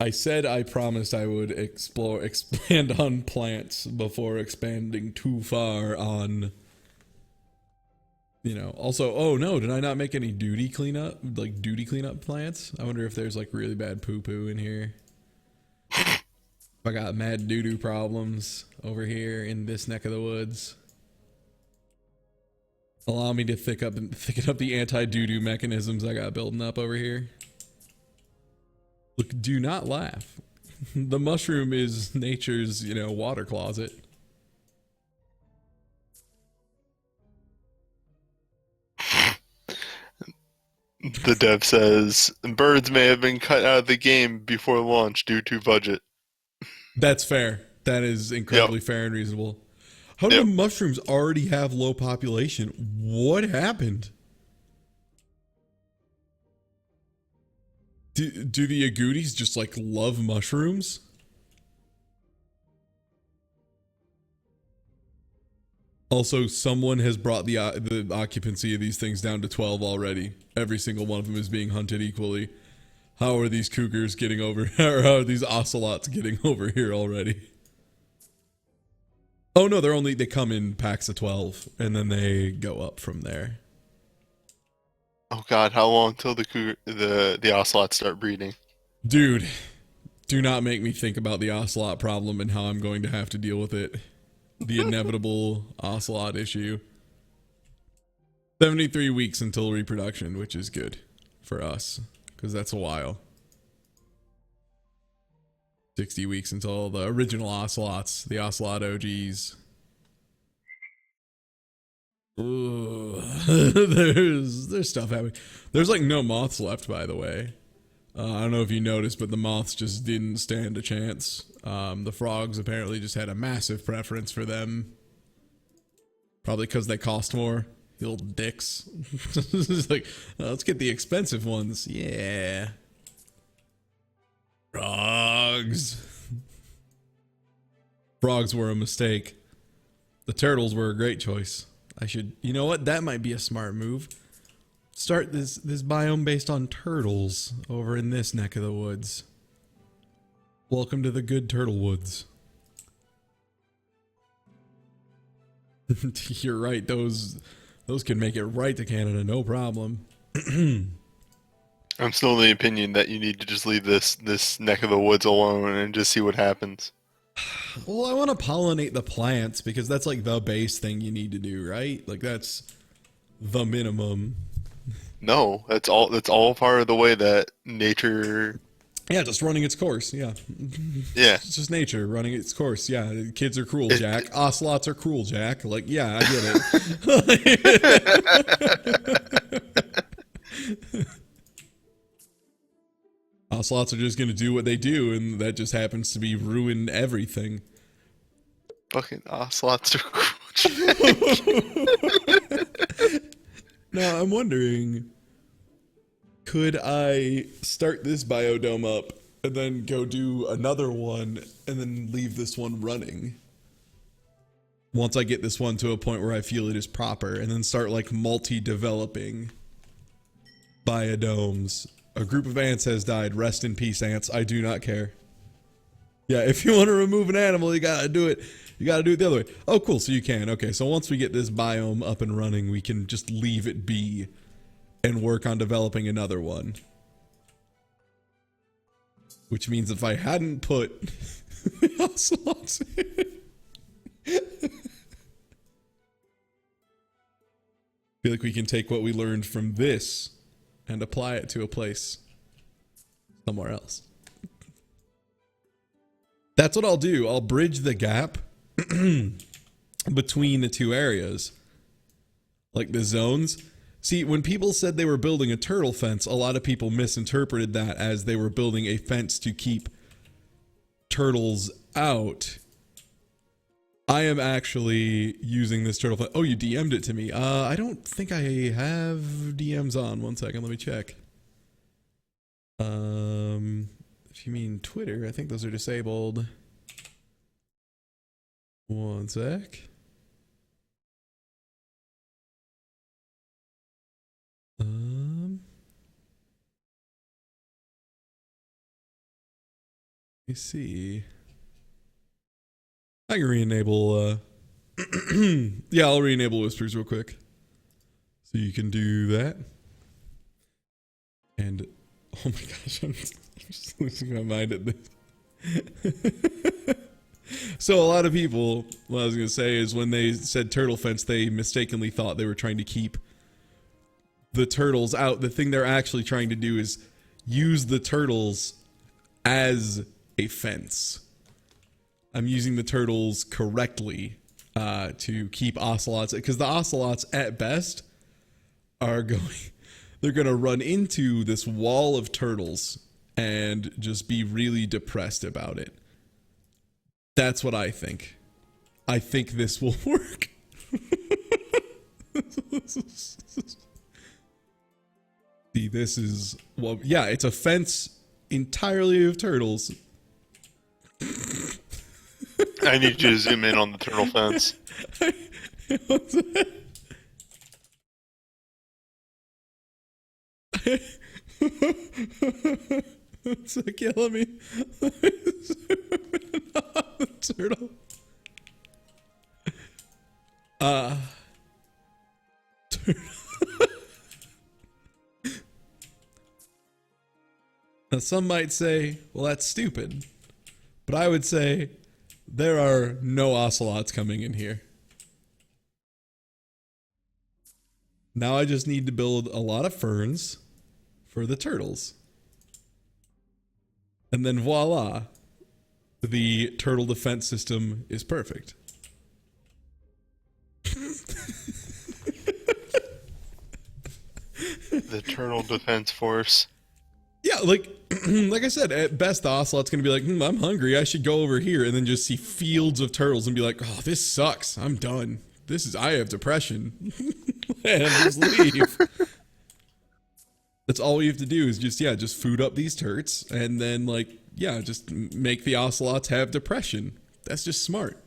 I said I promised I would expand on plants before expanding too far on, you know. Also, oh no, did I not make any duty cleanup plants? I wonder if there's like really bad poo-poo in here. I got mad doo-doo problems over here in this neck of the woods. Allow me to thicken up the anti-doo-doo mechanisms I got building up over here. Look, do not laugh. The mushroom is nature's, water closet. The dev says, birds may have been cut out of the game before launch due to budget. That's fair. That is incredibly fair and reasonable. How do the mushrooms already have low population? What happened? Do the agoutis just like love mushrooms? Also, someone has brought the occupancy of these things down to 12 already. Every single one of them is being hunted equally. How are these cougars getting over, or how are these ocelots getting over here already? Oh no, they come in packs of 12, and then they go up from there. Oh god, how long till the ocelots start breeding? Dude, do not make me think about the ocelot problem and how I'm going to have to deal with it. The inevitable ocelot issue. 73 weeks until reproduction, which is good for us, because that's a while. 60 weeks until the original ocelots, the ocelot OGs. Ooh, there's stuff happening. There's like no moths left, by the way. I don't know if you noticed, but the moths just didn't stand a chance. The frogs apparently just had a massive preference for them. Probably because they cost more. You little dicks. It's like, let's get the expensive ones. Yeah. Frogs. Frogs were a mistake. The turtles were a great choice. You know what? That might be a smart move. Start this biome based on turtles over in this neck of the woods. Welcome to the good turtle woods. You're right, those can make it right to Canada, no problem. I'm still of the opinion that you need to just leave this neck of the woods alone and just see what happens. Well, I want to pollinate the plants because that's like the base thing you need to do, right? Like that's the minimum. No, that's all part of the way that nature. Yeah, just running its course. Yeah. Yeah. It's just nature running its course. Yeah. Kids are cruel, Jack. Ocelots are cruel, Jack. Like, yeah, I get it. Ocelots are just going to do what they do, and that just happens to be ruin everything. Fucking ocelots are cruel. Now, I'm wondering, could I start this biodome up and then go do another one and then leave this one running? Once I get this one to a point where I feel it is proper, and then start like multi-developing biodomes. A group of ants has died. Rest in peace, ants. I do not care. Yeah, if you want to remove an animal, you gotta do it. You gotta do it the other way. Oh, cool. So you can. Okay, so once we get this biome up and running, we can just leave it be and work on developing another one. Which means if I hadn't put ocelots in, I feel like we can take what we learned from this and apply it to a place somewhere else. That's what I'll do. I'll bridge the gap between the two areas. Like the zones. See, when people said they were building a turtle fence, a lot of people misinterpreted that as they were building a fence to keep turtles out. I am actually using this turtle fence. Oh, you DM'd it to me. I don't think I have DMs on. One second, let me check. If you mean Twitter, I think those are disabled. One sec. Let me see. I can re-enable, yeah, I'll re-enable whispers real quick. So you can do that. And, oh my gosh, I'm just losing my mind at this. So a lot of people, what I was going to say is when they said turtle fence, they mistakenly thought they were trying to keep the turtles out. The thing they're actually trying to do is use the turtles as a fence. I'm using the turtles correctly to keep ocelots, because the ocelots at best are they're going to run into this wall of turtles and just be really depressed about it. That's what I think. I think this will work. See, this is, well, yeah, it's a fence entirely of turtles. I need you to zoom in on the turtle fence. What's that? It's like, yeah, let me zoom in on the turtle. Now, some might say, well, that's stupid. But I would say there are no ocelots coming in here. Now I just need to build a lot of ferns for the turtles. And then voila, the turtle defense system is perfect. The turtle defense force. Yeah, like I said, at best the ocelot's gonna be like, I'm hungry, I should go over here, and then just see fields of turtles and be like, oh, this sucks, I'm done. I have depression. And just leave. That's all we have to do is just food up these turts, and then just make the ocelots have depression. That's just smart.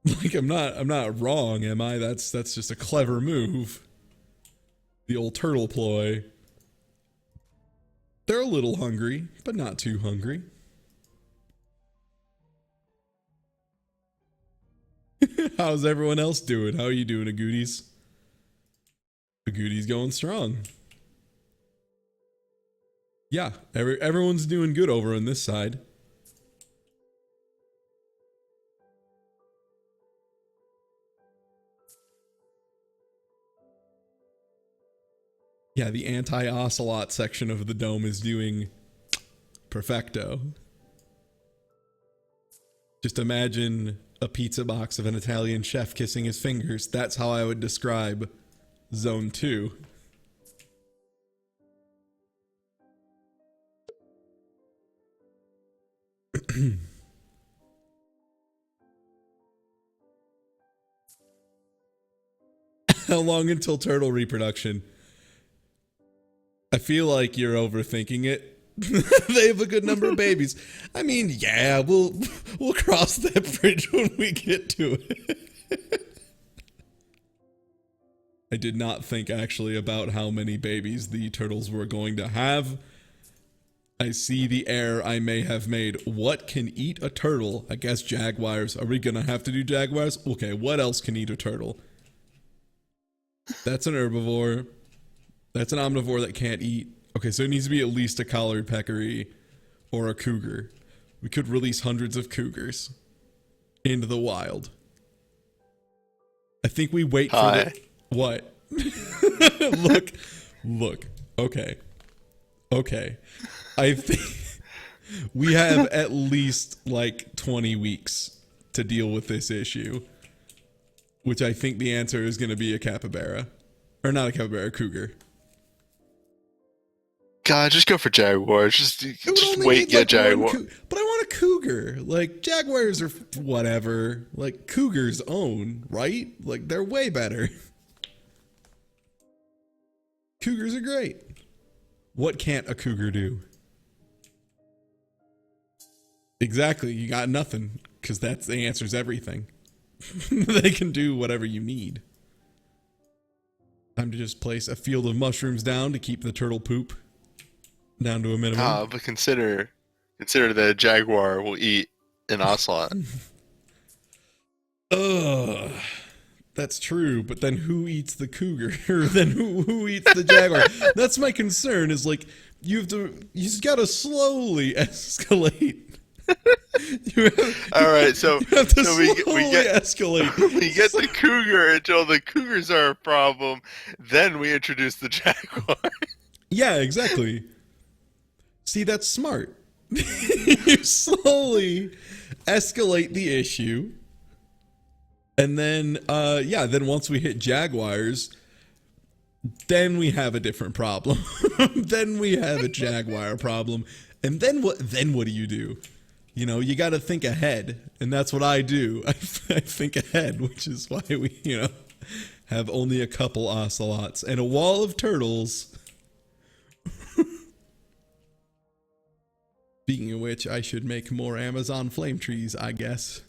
Like I'm not wrong, am I? That's just a clever move. The old turtle ploy. They're a little hungry, but not too hungry. How's everyone else doing? How are you doing, Agooties? Agooties going strong. Yeah, everyone's doing good over on this side. Yeah, the anti-ocelot section of the dome is doing perfecto. Just imagine a pizza box of an Italian chef kissing his fingers. That's how I would describe Zone 2. How long until turtle reproduction? I feel like you're overthinking it. They have a good number of babies. I mean, yeah, we'll cross that bridge when we get to it. I did not think actually about how many babies the turtles were going to have. I see the error I may have made. What can eat a turtle? I guess jaguars. Are we gonna have to do jaguars? Okay, what else can eat a turtle? That's an herbivore. That's an omnivore that can't eat. Okay, so it needs to be at least a collared peccary or a cougar. We could release hundreds of cougars into the wild. I think we wait for the... What? Look. Okay. I think we have at least 20 weeks to deal with this issue, which I think the answer is going to be a capybara. Or not a capybara, a cougar. God, just go for jaguar. Just wait, get jaguar. But I want a cougar. Jaguars are whatever. Cougars own, right? They're way better. Cougars are great. What can't a cougar do? Exactly, you got nothing, because that's the answer's everything. They can do whatever you need. Time to just place a field of mushrooms down to keep the turtle poop down to a minimum. But consider that a jaguar will eat an ocelot. Ugh. That's true, but then who eats the cougar? Or then who eats the jaguar? That's my concern, is you just gotta slowly escalate. Alright, so we escalate. We get the cougar until the cougars are a problem, then we introduce the jaguar. Yeah, exactly. See, that's smart. You slowly escalate the issue. And then, then once we hit jaguars, then we have a different problem. Then we have a jaguar problem. And then what do you do? You got to think ahead. And that's what I do. I think ahead, which is why we, have only a couple ocelots and a wall of turtles. Speaking of which, I should make more Amazon flame trees, I guess.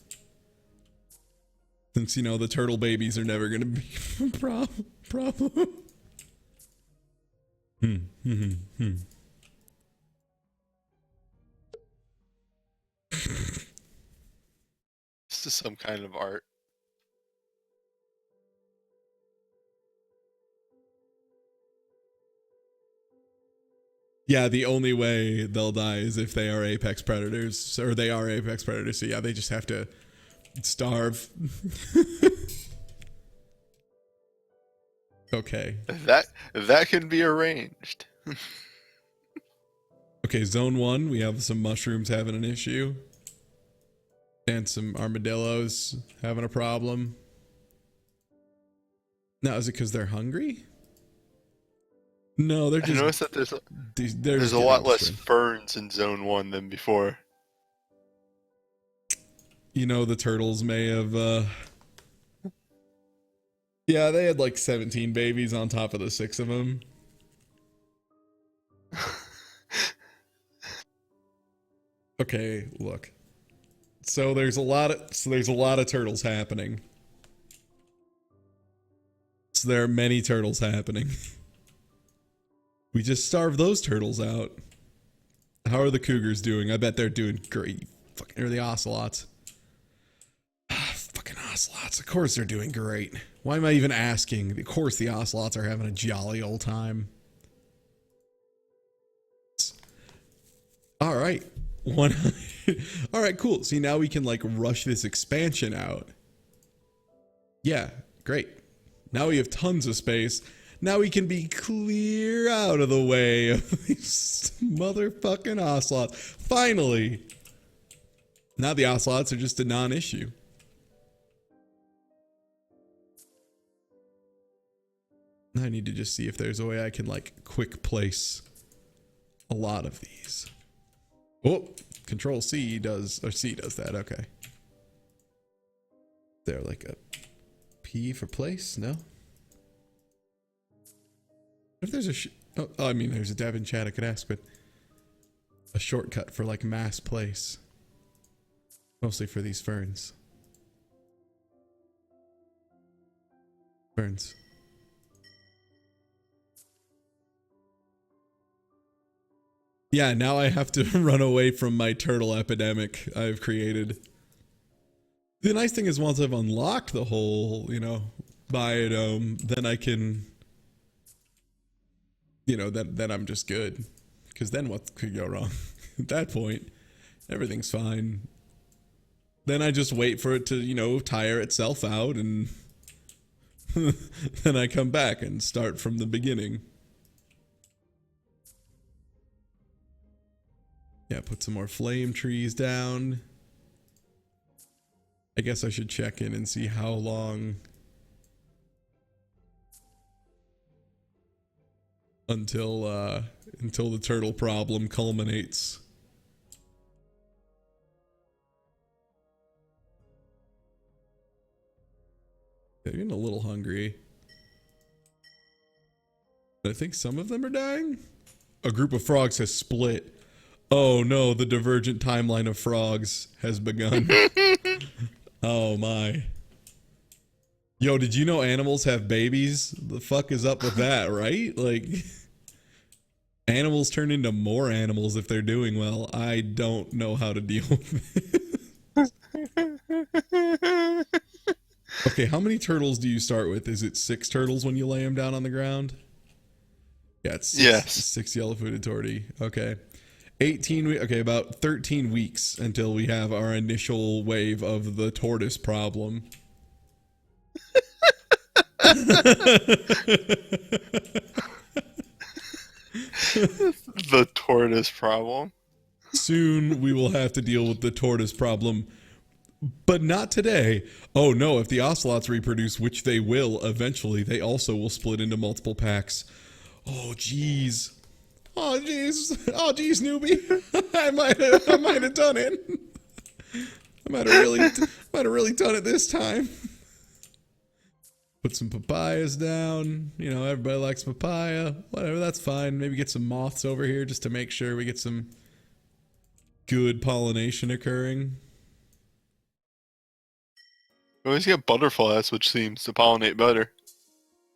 Since, you know, the turtle babies are never going to be a problem. This is some kind of art. Yeah, the only way they'll die is if they are apex predators, or they are apex predators. So yeah, they just have to starve. Okay. That can be arranged. Okay, zone 1, we have some mushrooms having an issue. And some armadillos having a problem. Now, is it because they're hungry? No, they're just... I noticed that there's a lot less ferns in zone 1 than before. You know, the turtles may have... Yeah, they had like 17 babies on top of the 6 of them. Okay, look. So there's a lot of turtles happening. So there are many turtles happening. We just starved those turtles out. How are the cougars doing? I bet they're doing great. Fucking, or the ocelots. Fucking ocelots. Of course they're doing great. Why am I even asking? Of course the ocelots are having a jolly old time. All right. All right, cool. See, now we can like rush this expansion out. Yeah, great. Now we have tons of space. Now we can be clear out of the way of these motherfucking ocelots. Finally. Now the ocelots are just a non-issue. I need to just see if there's a way I can like quick place a lot of these. Oh, Control C does, or C does that, okay. There, like a P for place? No? If there's a, I mean, there's a dev in chat I could ask, but a shortcut for like mass place. Mostly for these ferns. Ferns. Yeah, now I have to run away from my turtle epidemic I've created. The nice thing is once I've unlocked the whole, you know, biodome, then I can, you know, then I'm just good. Because then what could go wrong? At that point, everything's fine. Then I just wait for it to, you know, tire itself out and then I come back and start from the beginning. Yeah, put some more flame trees down. I guess I should check in and see how long until the turtle problem culminates. They're getting a little hungry. I think some of them are dying. A group of frogs has split. Oh no, the divergent timeline of frogs has begun. Oh my. Yo, did you know animals have babies? The fuck is up with that, right? Like, animals turn into more animals if they're doing well. I don't know how to deal with it. Okay, how many turtles do you start with? Is it 6 turtles when you lay them down on the ground? Yeah, it's 6, yes. 6 yellow-footed tortie. Okay. 18 weeks, okay, about 13 weeks until we have our initial wave of the tortoise problem. The tortoise problem. Soon we will have to deal with the tortoise problem, but not today. Oh no, if the ocelots reproduce, which they will eventually, they also will split into multiple packs. Oh jeez. Oh jeez. Oh jeez, newbie. I might have done it. I might have really done it this time. Put some papayas down. You know, everybody likes papaya. Whatever, that's fine. Maybe get some moths over here just to make sure we get some good pollination occurring. We always get butterflies, which seems to pollinate better.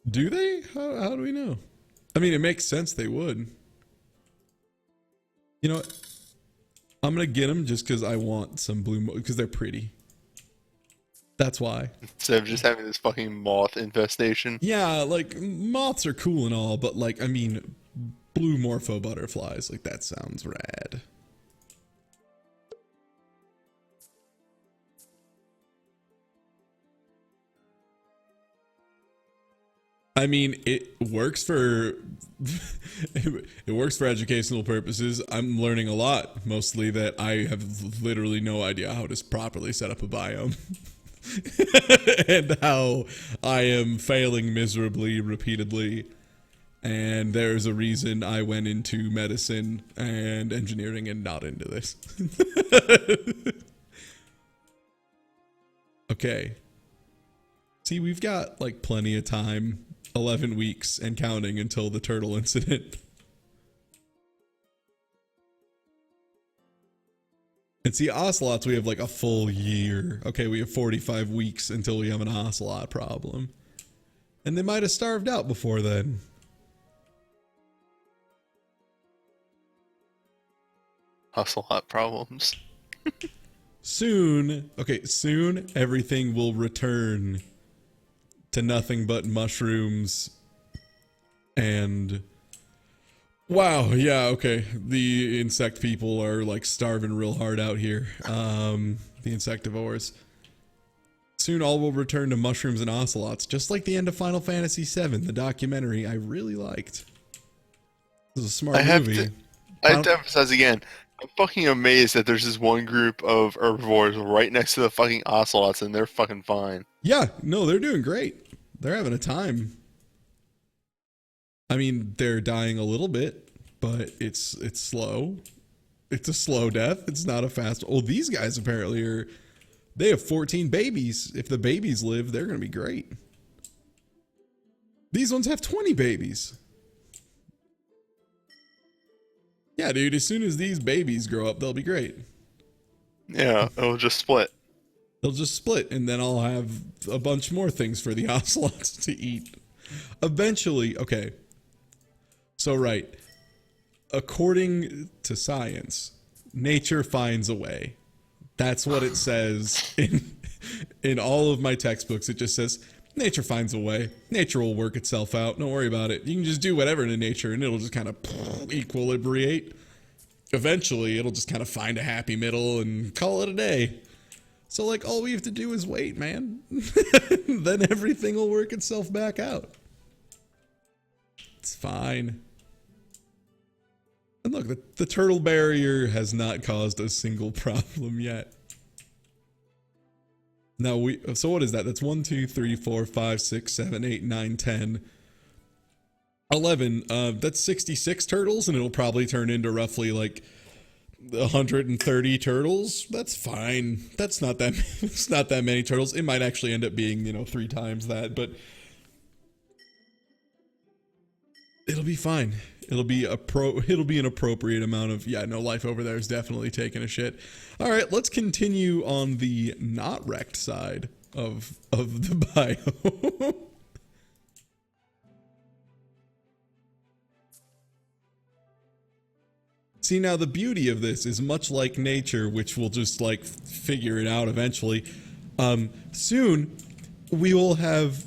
Do they? How do we know? I mean, it makes sense they would. You know what? I'm going to get them just because I want some blue, because they're pretty. That's why. Instead of just having this fucking moth infestation. Yeah, like, moths are cool and all, but, like, I mean, blue morpho butterflies, like, that sounds rad. I mean, it works for it works for educational purposes. I'm learning a lot, mostly that I have literally no idea how to properly set up a biome. And how I am failing miserably repeatedly. And there's a reason I went into medicine and engineering and not into this. Okay. See, we've got like plenty of time. 11 weeks and counting until the turtle incident. And see, ocelots, we have like a full year. Okay, we have 45 weeks until we have an ocelot problem. And they might have starved out before then. Ocelot problems. Soon, okay, soon everything will return to nothing but mushrooms and wow, yeah, okay. The insect people are like starving real hard out here. The insectivores. Soon all will return to mushrooms and ocelots, just like the end of Final Fantasy VII, the documentary I really liked. It was a smart movie. I have to emphasize again, I'm fucking amazed that there's this one group of herbivores right next to the fucking ocelots and they're fucking fine. Yeah, no, they're doing great. They're having a time. I mean, they're dying a little bit, but it's slow. It's a slow death. It's not a fast. Oh, these guys apparently they have 14 babies. If the babies live, they're going to be great. These ones have 20 babies. Yeah, dude, as soon as these babies grow up, they'll be great. Yeah, it'll just split. They'll just split, and then I'll have a bunch more things for the ocelots to eat. Eventually, okay. So, right. According to science, nature finds a way. That's what it says in all of my textbooks. It just says, nature finds a way. Nature will work itself out. Don't worry about it. You can just do whatever to nature, and it'll just kind of equilibrate. Eventually, it'll just kind of find a happy middle and call it a day. So, like, all we have to do is wait, man. Then everything will work itself back out. It's fine. And look, the turtle barrier has not caused a single problem yet. Now, so what is that? That's 1, 2, 3, 4, 5, 6, 7, 8, 9, 10, 11. That's 66 turtles, and it'll probably turn into roughly, like, 130 turtles. That's fine. That's not that it's not that many turtles. It might actually end up being, 3 times that, but it'll be fine. It'll be an appropriate amount of life over there is definitely taking a shit. All right, let's continue on the not wrecked side of the biome. See, now the beauty of this is much like nature, which will just like figure it out eventually. Soon we will have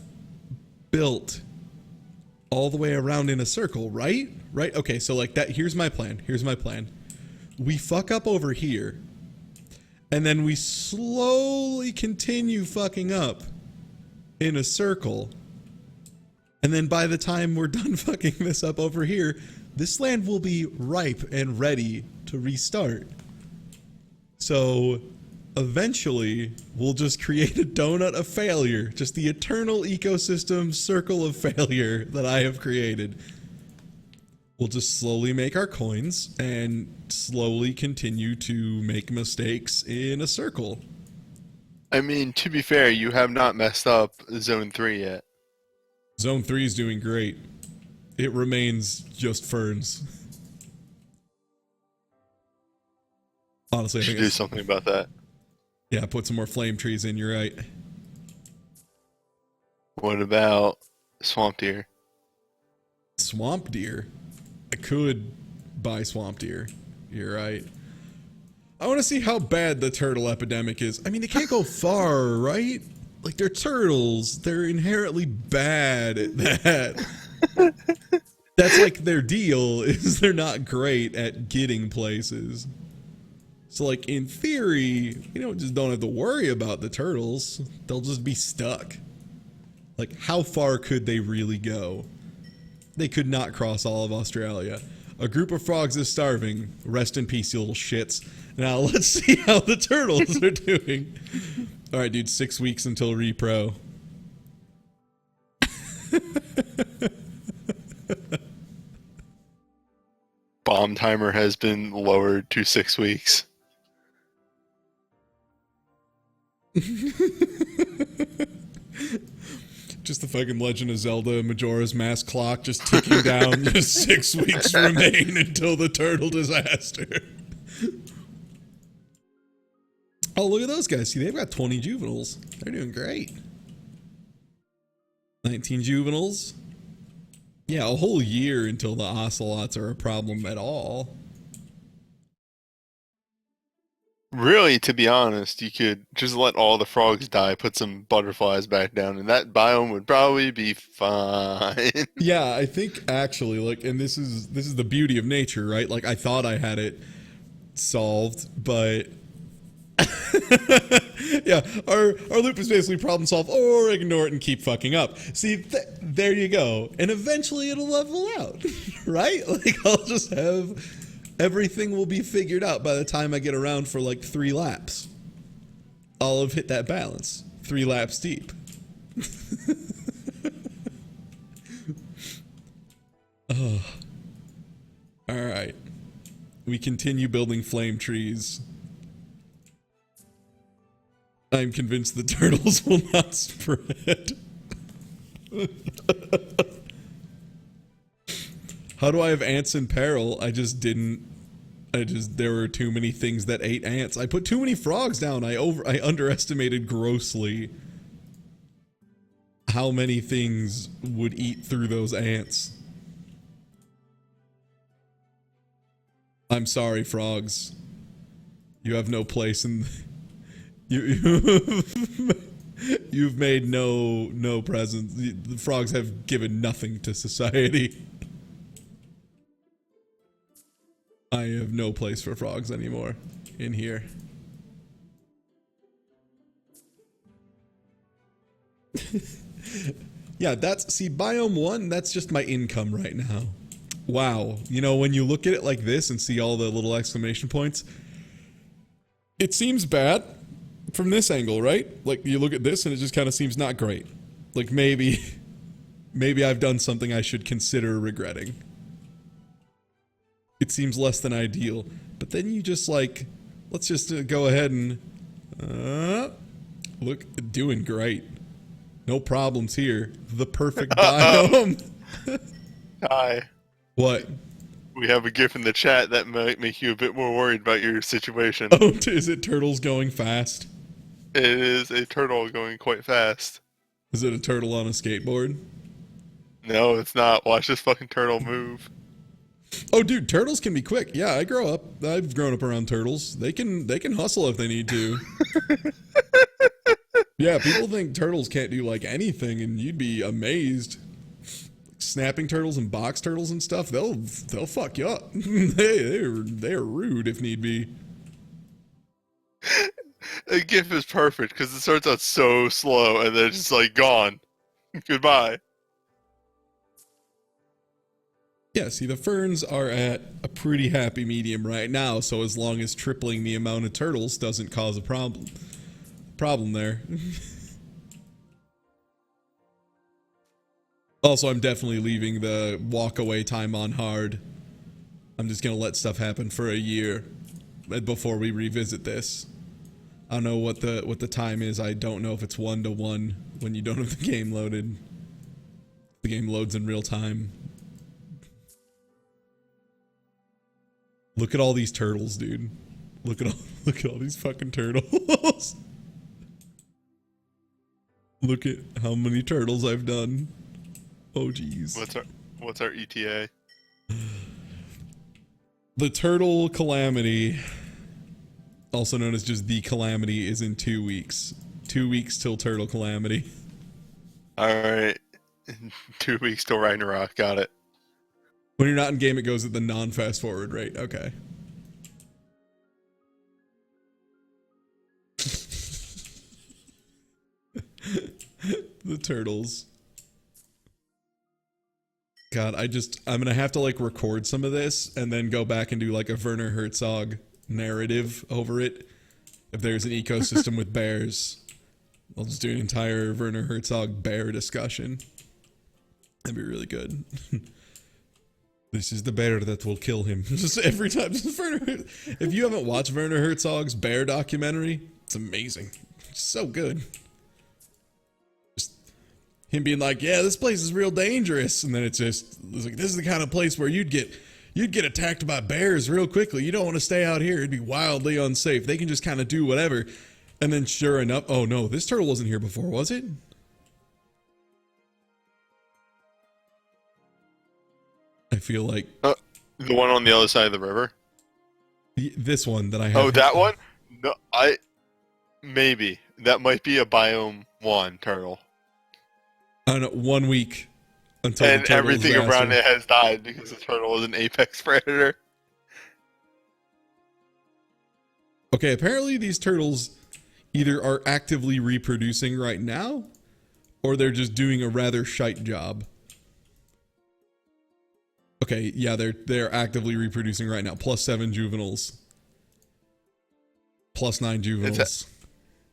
built all the way around in a circle, right? Right? Okay, so like that, here's my plan. We fuck up over here, and then we slowly continue fucking up in a circle. And then by the time we're done fucking this up over here, this land will be ripe and ready to restart. So eventually, we'll just create a donut of failure. Just the eternal ecosystem circle of failure that I have created. We'll just slowly make our coins and slowly continue to make mistakes in a circle. I mean, to be fair, you have not messed up Zone 3 yet. Zone 3 is doing great. It remains just ferns. Honestly, I Should think do it's, something about that. yeah, put some more flame trees in, you're right. What about swamp deer? Swamp deer? I could buy swamp deer. You're right. I want to see how bad the turtle epidemic is. I mean, they can't go far, right? Like, they're turtles. They're inherently bad at that. That's like their deal, is they're not great at getting places. So, like, in theory, you don't have to worry about the turtles. They'll just be stuck. Like, how far could they really go? They could not cross all of Australia. A group of frogs is starving. Rest in peace, you little shits. Now, let's see how the turtles are doing. All right, dude, 6 weeks until repro. Bomb timer has been lowered to 6 weeks. Just the fucking Legend of Zelda Majora's Mask clock just ticking down. Just 6 weeks remain until the turtle disaster. Oh, look at those guys. See, they've got 20 juveniles. They're doing great. 19 juveniles. Yeah, a whole year until the ocelots are a problem at all. Really, to be honest, you could just let all the frogs die, put some butterflies back down, and that biome would probably be fine. Yeah, I think actually, like, and this is the beauty of nature, right? Like, I thought I had it solved, but yeah, our loop is basically problem solve or ignore it and keep fucking up. See, there you go, and eventually it'll level out, right? Like, I'll just have everything will be figured out by the time I get around for like 3 laps. I'll have hit that balance 3 laps deep. Oh. All right, we continue building flame trees. I'm convinced the turtles will not spread. How do I have ants in peril? There were too many things that ate ants. I put too many frogs down. I underestimated grossly how many things would eat through those ants. I'm sorry, frogs. You have no place in... You've made no presence. The frogs have given nothing to society. I have no place for frogs anymore in here. Yeah, see, biome 1, that's just my income right now. Wow. When you look at it like this and see all the little exclamation points, it seems bad from this angle, right? Like, you look at this and it just kind of seems not great. Like, maybe I've done something I should consider regretting. It seems less than ideal. But then you just like, let's just go ahead and look, doing great. No problems here. The perfect biome. Hi. What? We have a GIF in the chat that might make you a bit more worried about your situation. Oh, is it turtles going fast? It is a turtle going quite fast. Is it a turtle on a skateboard? No, it's not. Watch this fucking turtle move. Oh, dude, turtles can be quick. Yeah, I've grown up around turtles. They can hustle if they need to. Yeah, people think turtles can't do like anything, and you'd be amazed. Snapping turtles and box turtles and stuff, they'll fuck you up. They're rude if need be. The GIF is perfect because it starts out so slow and then it's just like gone. Goodbye. Yeah, see, the ferns are at a pretty happy medium right now, so as long as tripling the amount of turtles doesn't cause a problem there. Also, I'm definitely leaving the walk away time on hard. I'm just gonna let stuff happen for a year before we revisit this. I don't know what the time is. I don't know if it's 1 to 1 when you don't have the game loaded. The game loads in real time. Look at all these turtles, dude. Look at all these fucking turtles. Look at how many turtles I've done. Oh geez. What's our ETA? The turtle calamity, also known as just the calamity, is in 2 weeks. 2 weeks till turtle calamity. Alright. 2 weeks till Ragnarok, got it. When you're not in game, it goes at the non-fast forward rate. Okay. The turtles. God, I'm gonna have to like record some of this and then go back and do like a Werner Herzog narrative over it. If there's an ecosystem with bears, I'll just do an entire Werner Herzog bear discussion. That'd be really good. This is the bear that will kill him. Just every time. If you haven't watched Werner Herzog's bear documentary, it's amazing. It's so good. Just him being like, yeah, this place is real dangerous. And then it's like, this is the kind of place where you'd get attacked by bears real quickly. You don't want to stay out here. It'd be wildly unsafe. They can just kind of do whatever. And then sure enough, oh no, this turtle wasn't here before, was it? I feel like the one on the other side of the river. This one that I have. Oh, that one? No, maybe that might be a biome 1 turtle. I don't know. 1 week until and everything around it has died because the turtle is an apex predator. Okay, apparently these turtles either are actively reproducing right now, or they're just doing a rather shite job. Okay, yeah, they're actively reproducing right now. +7 juveniles. +9 juveniles.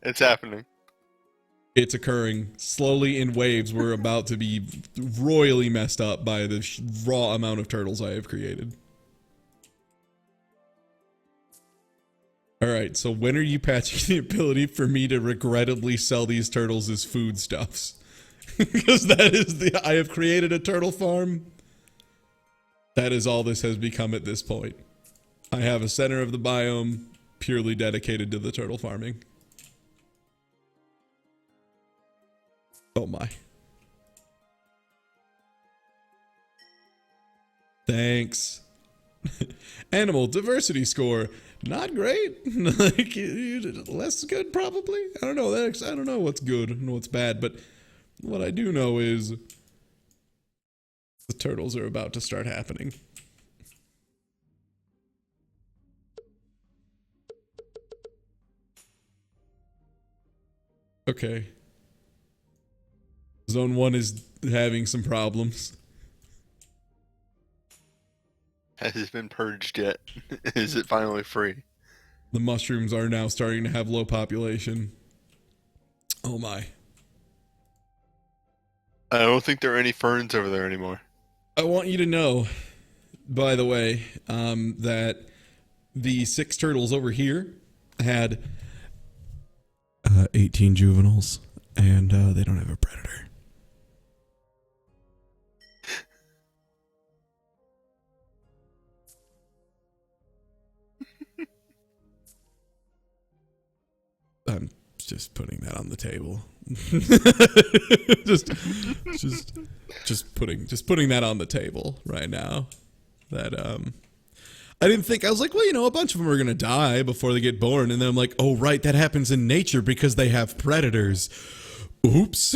It's happening. It's occurring slowly in waves. We're about to be royally messed up by the raw amount of turtles I have created. Alright, so when are you patching the ability for me to regrettably sell these turtles as foodstuffs? Because that is I have created a turtle farm. That is all this has become at this point. I have a center of the biome purely dedicated to the turtle farming. Oh my. Thanks. Animal diversity score. Not great. Like, less good probably. I don't know. I don't know what's good and what's bad, but what I do know is the turtles are about to start happening. Okay. Zone 1 is having some problems. Has it been purged yet? Is it finally free? The mushrooms are now starting to have low population. Oh my. I don't think there are any ferns over there anymore. I want you to know, by the way, that the 6 turtles over here had 18 juveniles, and they don't have a predator. I'm just putting that on the table. just putting that on the table right now. That I didn't think. I was like, well, you know, a bunch of them are gonna die before they get born, and then I'm like, oh right, that happens in nature because they have predators. Oops.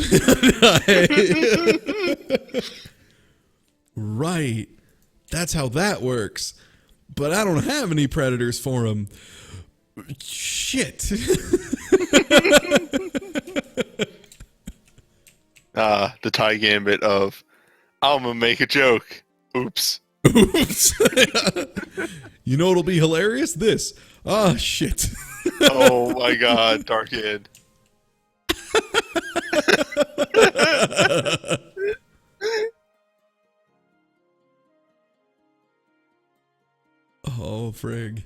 Right, that's how that works. But I don't have any predators for them. Shit. The tie gambit of, I'm gonna make a joke. Oops. Oops. You know what'll be hilarious? This. Ah, shit. Oh my god, Dark Ed. Oh, frig.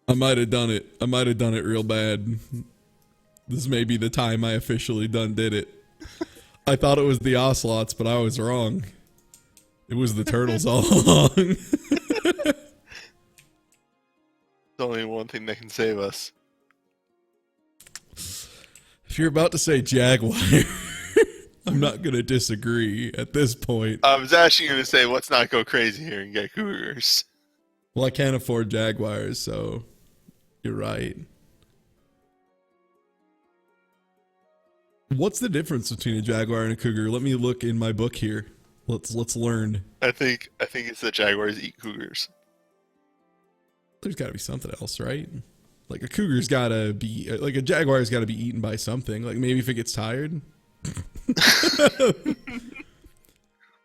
I might have done it. I might have done it real bad. This may be the time I officially did it. I thought it was the ocelots, but I was wrong. It was the turtles all along. There's only one thing that can save us. If you're about to say jaguar, I'm not going to disagree at this point. I was actually going to say, let's not go crazy here and get cougars. Well, I can't afford jaguars, so you're right. What's the difference between a jaguar and a cougar? Let me look in my book here. Let's learn. I think it's that jaguars eat cougars. There's got to be something else, right? Like a cougar's got to be like a jaguar's got to be eaten by something. Like maybe if it gets tired.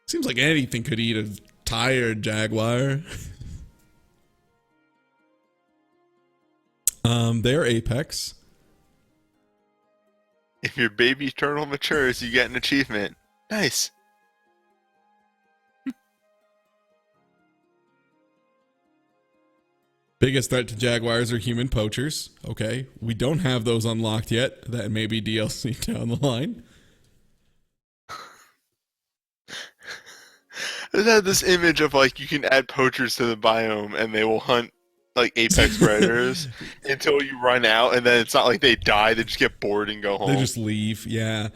Seems like anything could eat a tired jaguar. They're apex. If your baby turtle matures, you get an achievement. Nice. Biggest threat to jaguars are human poachers. Okay, we don't have those unlocked yet. That may be DLC down the line. I had this image of like you can add poachers to the biome and they will hunt like apex predators until you run out, and then it's not like they die; they just get bored and go home. They just leave. Yeah.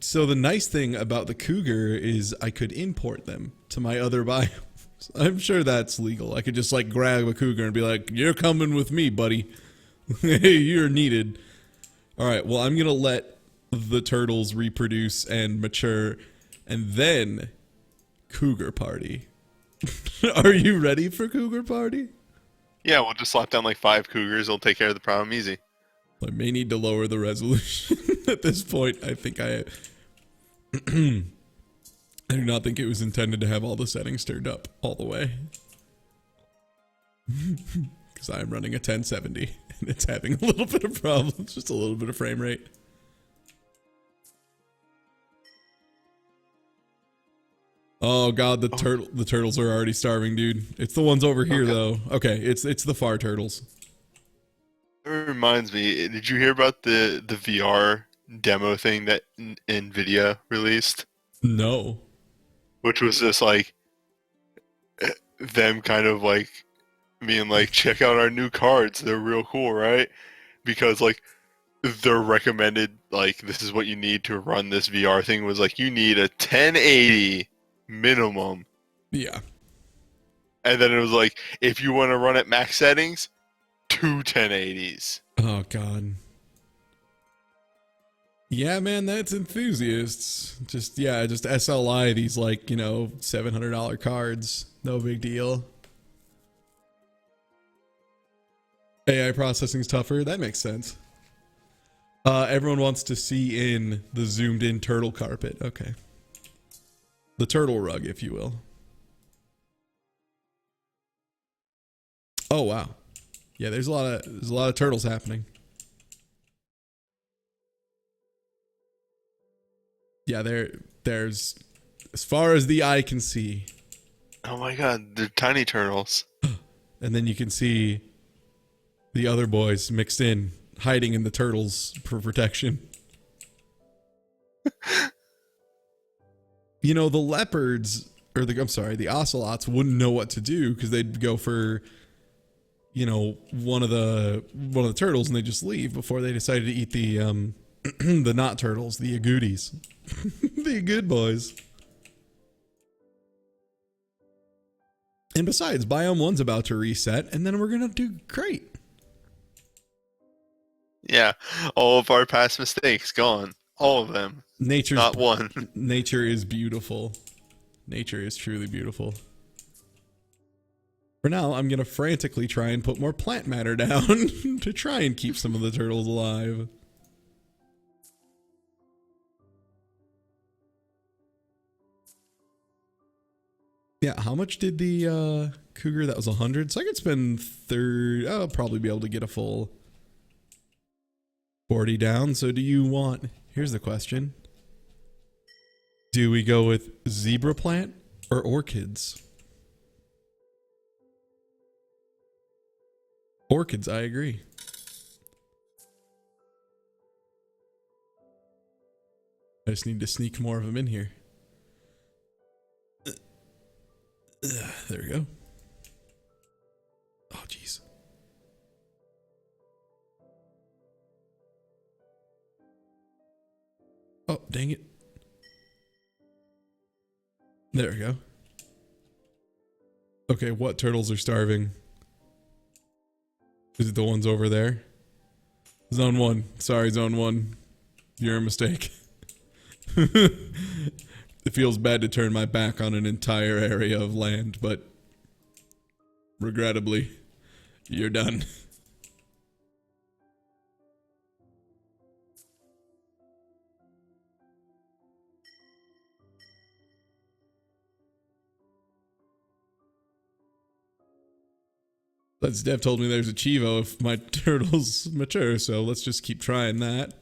So the nice thing about the cougar is I could import them to my other biomes. I'm sure that's legal. I could just like grab a cougar and be like, "You're coming with me, buddy. Hey, you're needed." All right. Well, I'm gonna let the turtles reproduce and mature, and then cougar party. Are you ready for cougar party? Yeah, we'll just slap down like 5 cougars. It'll take care of the problem easy. I may need to lower the resolution at this point. I think I do not think it was intended to have all the settings turned up all the way. Because I'm running a 1070 and it's having a little bit of problems, just a little bit of frame rate. Oh god, the turtles are already starving, dude. It's the ones over here though. Okay, it's the far turtles. It reminds me, did you hear about the VR demo thing that NVIDIA released? No. Which was just like them kind of like being like, check out our new cards, they're real cool, right? Because like their recommended, like, this is what you need to run this VR thing was like, you need a 1080 minimum. Yeah. And then it was like, if you want to run at max settings, 2 1080s. Oh god. Yeah, man, that's enthusiasts. Just SLI these like, $700 cards. No big deal. AI processing's tougher. That makes sense. Everyone wants to see in the zoomed in turtle carpet. Okay. The turtle rug, if you will. Oh wow. Yeah, there's a lot of turtles happening. Yeah, there's as far as the eye can see. Oh my god, they're tiny turtles. And then you can see the other boys mixed in, hiding in the turtles for protection. The leopards, the ocelots wouldn't know what to do because they'd go for, one of the turtles and they just leave before they decided to eat the the not turtles, the agoutis. The good boys. And besides, Biome 1's about to reset, and then we're going to do great. Yeah, all of our past mistakes gone. All of them. Nature's not one. Nature is beautiful. Nature is truly beautiful. For now, I'm going to frantically try and put more plant matter down to try and keep some of the turtles alive. Yeah, how much did the cougar? That was 100. So I could spend 30. I'll probably be able to get a full 40 down. So do you want... Here's the question. Do we go with zebra plant or orchids? Orchids, I agree. I just need to sneak more of them in here. There we go. Oh, jeez. Oh, dang it. There we go. Okay, what turtles are starving? Is it the ones over there? Zone 1. Sorry, Zone 1. You're a mistake. It feels bad to turn my back on an entire area of land, but regrettably, you're done. Let's Dev told me there's a Chivo if my turtles mature, so let's just keep trying that.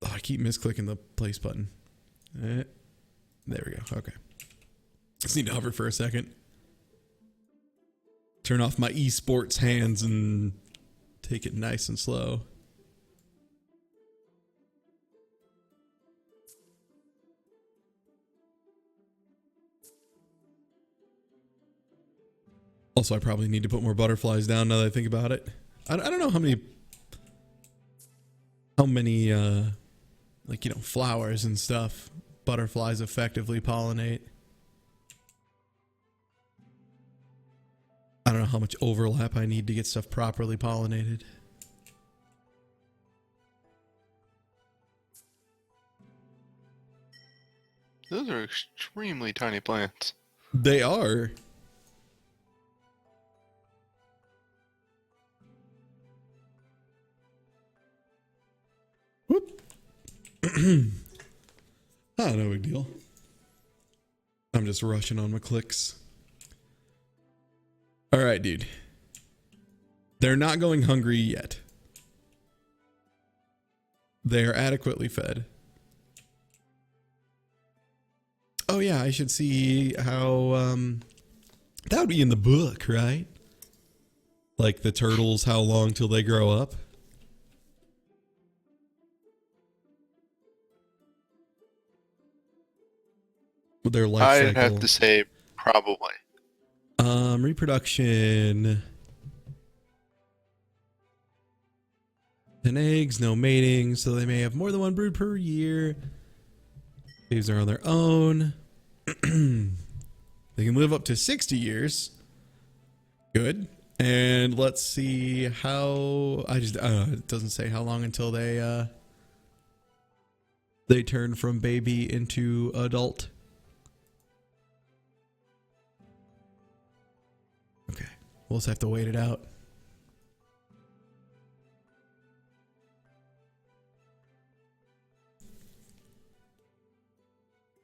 Oh, I keep misclicking the place button. There we go. Okay. Just need to hover for a second. Turn off my esports hands and take it nice and slow. Also, I probably need to put more butterflies down now that I think about it. I don't know how many like, you know, flowers and stuff butterflies effectively pollinate. I don't know how much overlap I need to get stuff properly pollinated. Those are extremely tiny plants. They are. Whoop. No big deal. I'm just rushing on my clicks. All right, dude. They're not going hungry yet. They are adequately fed. Oh yeah, I should see how that would be in the book, right? Like the turtles, how long till they grow up? With their life cycle. I'd have to say probably. Reproduction. 10 eggs, no mating, so they may have more than one brood per year. These are on their own. They can live up to 60 years. Good. And let's see how it doesn't say how long until they turn from baby into adult. Okay. We'll just have to wait it out.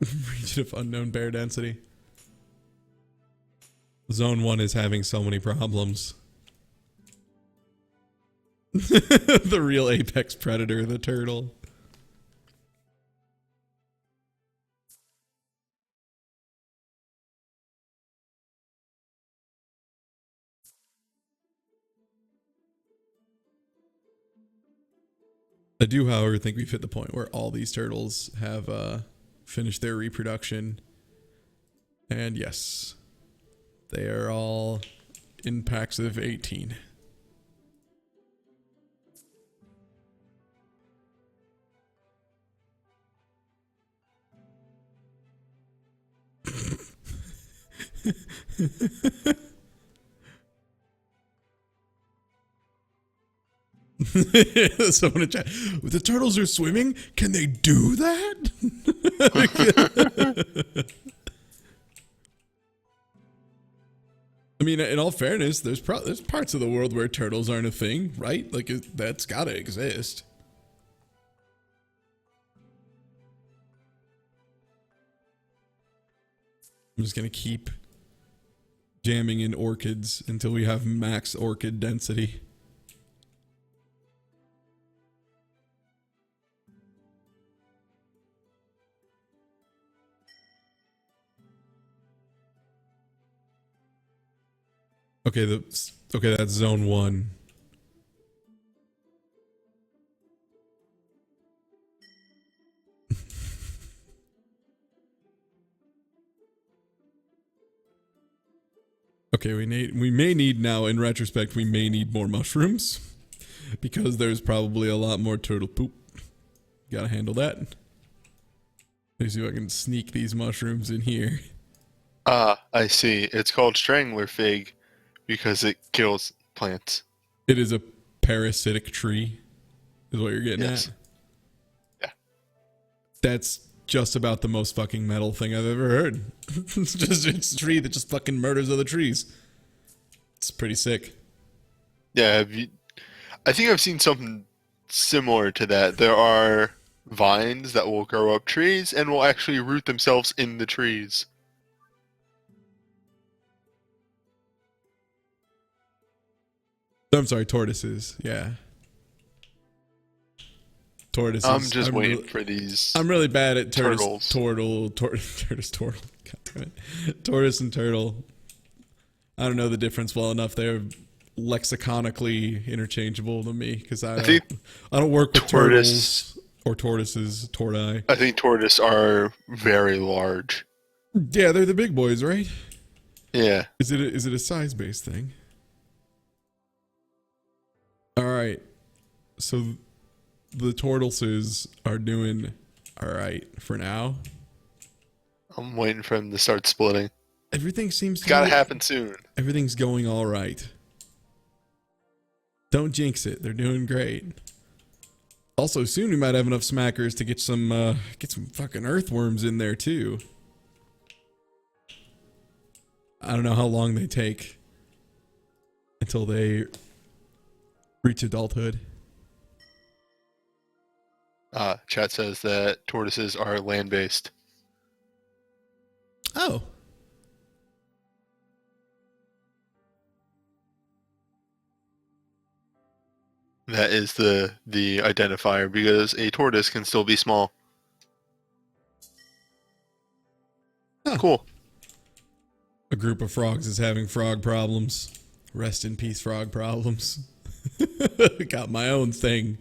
Region of unknown bear density. Zone 1 is having so many problems. The real apex predator, the turtle. I do, however, think we've hit the point where all these turtles have finished their reproduction. And yes, they are all in packs of 18. Someone in chat. The turtles are swimming. Can they do that? I mean, in all fairness, there's parts of the world where turtles aren't a thing, right? Like that's gotta exist. I'm just gonna keep jamming in orchids until we have max orchid density. Okay, that's zone 1. Okay, we may need now, in retrospect, we may need more mushrooms. Because there's probably a lot more turtle poop. Gotta handle that. Let me see if I can sneak these mushrooms in here. Ah, I see. It's called strangler fig because it kills plants. It is a parasitic tree, is what you're getting Yes. at? Yeah. That's just about the most fucking metal thing I've ever heard. It's a tree that just fucking murders other trees. It's pretty sick. Yeah, I think I've seen something similar to that. There are vines that will grow up trees and will actually root themselves in the trees. I'm sorry, tortoises. Yeah. Tortoises. I'm just waiting for these. I'm really bad at turtles. Turtle. God damn it. Tortoise and turtle. I don't know the difference well enough. They're lexiconically interchangeable to me because I don't work with turtles or tortoises, tortoise. I think tortoise are very large. Yeah, they're the big boys, right? Yeah. Is it a size based thing? All right. So the tortoises are doing all right for now. I'm waiting for them to start splitting. Everything seems to Gotta happen soon. Everything's going all right. Don't jinx it. They're doing great. Also, soon we might have enough smackers to get some fucking earthworms in there too. I don't know how long they take until they reach adulthood. Chat says that tortoises are land-based. Oh. That is the identifier because a tortoise can still be small. Huh. Cool. A group of frogs is having frog problems. Rest in peace, frog problems. Got my own thing.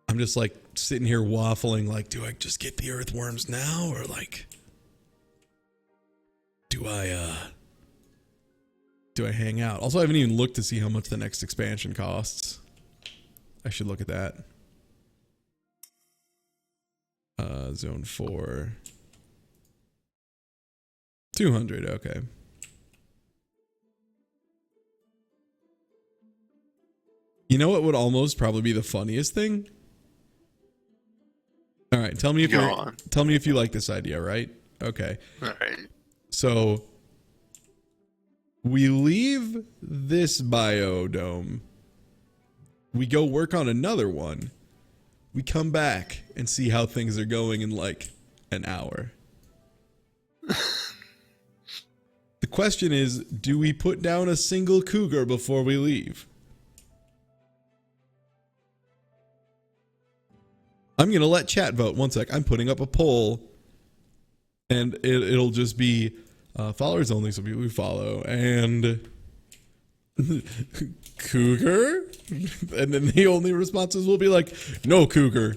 I'm just like sitting here waffling like, do I just get the earthworms now or like do I hang out? Also, I haven't even looked to see how much the next expansion costs. I should look at that. Zone 4. 200, okay. You know what would almost probably be the funniest thing? All right, tell me if you like this idea, right? Okay. All right. So we leave this biodome. We go work on another one. We come back and see how things are going in like an hour. The question is, do we put down a single cougar before we leave? I'm going to let chat vote. One sec. I'm putting up a poll. And it'll just be followers only, so people we follow. And cougar? And then the only responses will be like, no cougar.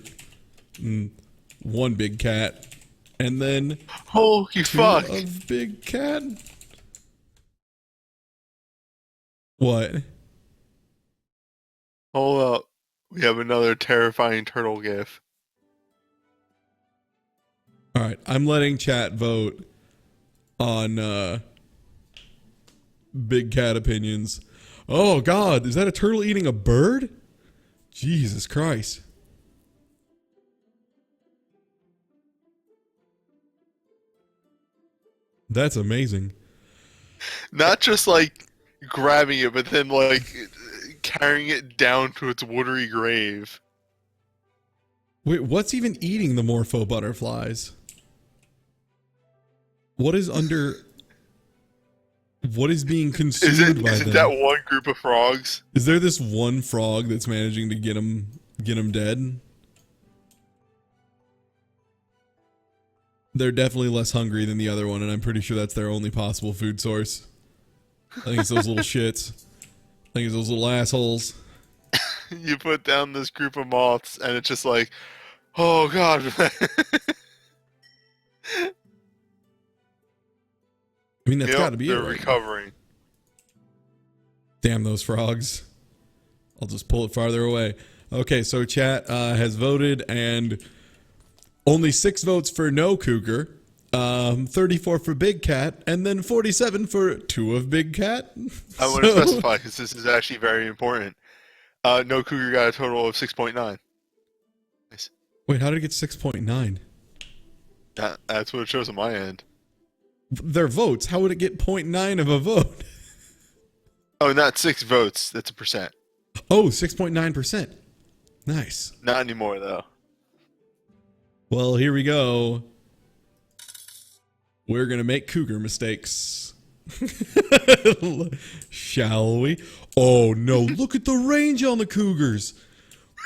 And one big cat. And then holy fuck of big cat. What? Hold up. We have another terrifying turtle gif. All right, I'm letting chat vote on big cat opinions. Oh God, is that a turtle eating a bird? Jesus Christ. That's amazing. Not just like grabbing it, but then like carrying it down to its watery grave. Wait, what's even eating the morpho butterflies? What is being consumed by them? Is it that one group of frogs? Is there this one frog that's managing to get him dead? They're definitely less hungry than the other one, and I'm pretty sure that's their only possible food source. I think it's those little shits. I think it's those little assholes. You put down this group of moths, and it's just like, oh God. I mean, that's Yep, got to be it. they're Right? recovering. Damn those frogs. I'll just pull it farther away. Okay, so chat has voted, and only 6 votes for no cougar, 34 for big cat, and then 47 for 2 of big cat. I want to specify because this is actually very important. No cougar got a total of 6.9. Nice. Wait, how did it get 6.9? That's what it shows on my end. Their votes. How would it get 0.9 of a vote? Oh, not 6 votes. That's a percent. Oh, 6.9%. Nice. Not anymore, though. Well, here we go. We're going to make cougar mistakes. Shall we? Oh, no. Look at the range on the cougars.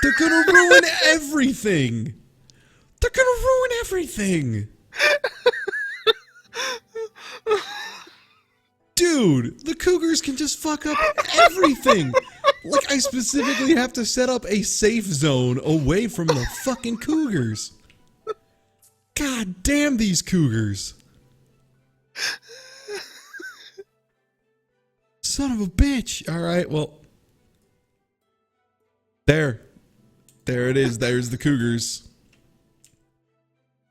They're going to ruin everything. They're going to ruin everything. Dude, the cougars can just fuck up everything. Like, I specifically have to set up a safe zone away from the fucking cougars. God damn these cougars. Son of a bitch. All right, well. There it is. There's the cougars.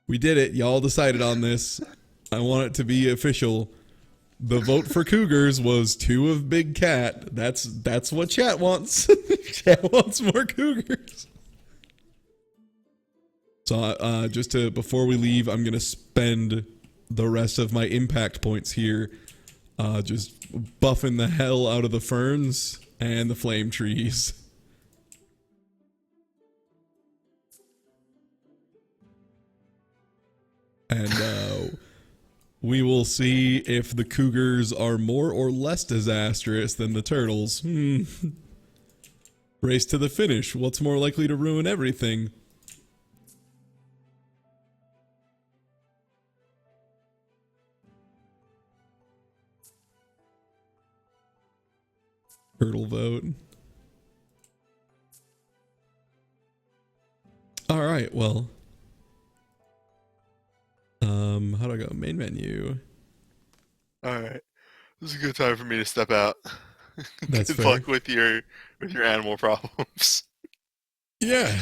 We did it. Y'all decided on this. I want it to be official. The vote for cougars was 2 of big cat. That's what chat wants. Chat wants more cougars. So before we leave, I'm gonna spend the rest of my impact points here, just buffing the hell out of the ferns and the flame trees. And we will see if the cougars are more or less disastrous than the turtles. Race to the finish. What's more likely to ruin everything? Turtle vote. All right, well. How do I go? Main menu. Alright. This is a good time for me to step out. That's Good fair. luck with your animal problems. Yeah.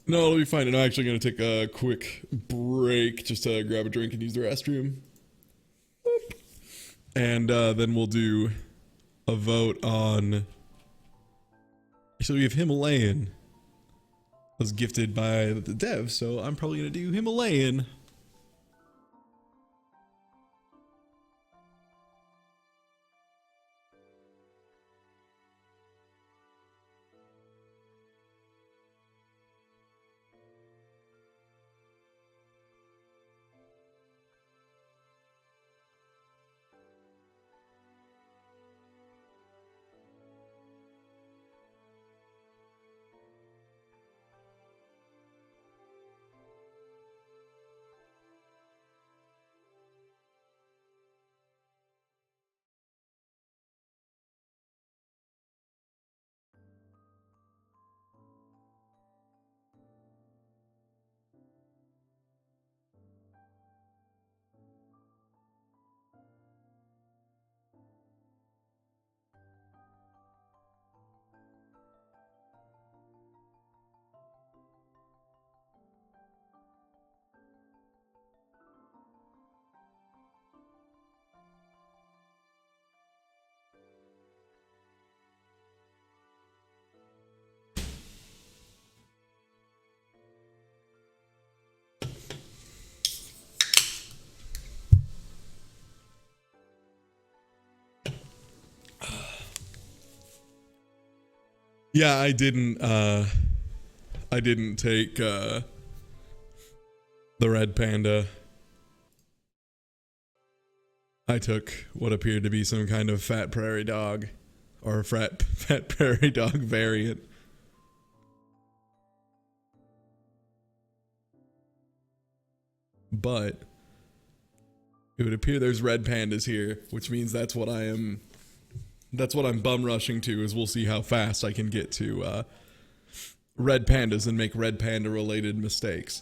No, it'll be fine. And I'm actually going to take a quick break just to grab a drink and use the restroom. And then we'll do a vote on... So we have Himalayan. Was gifted by the dev, so I'm probably going to do Himalayan. Yeah, I didn't take the red panda. I took what appeared to be some kind of fat prairie dog, or fat prairie dog variant. But it would appear there's red pandas here, which means that's what I'm bum rushing to, is we'll see how fast I can get to red pandas and make red panda related mistakes.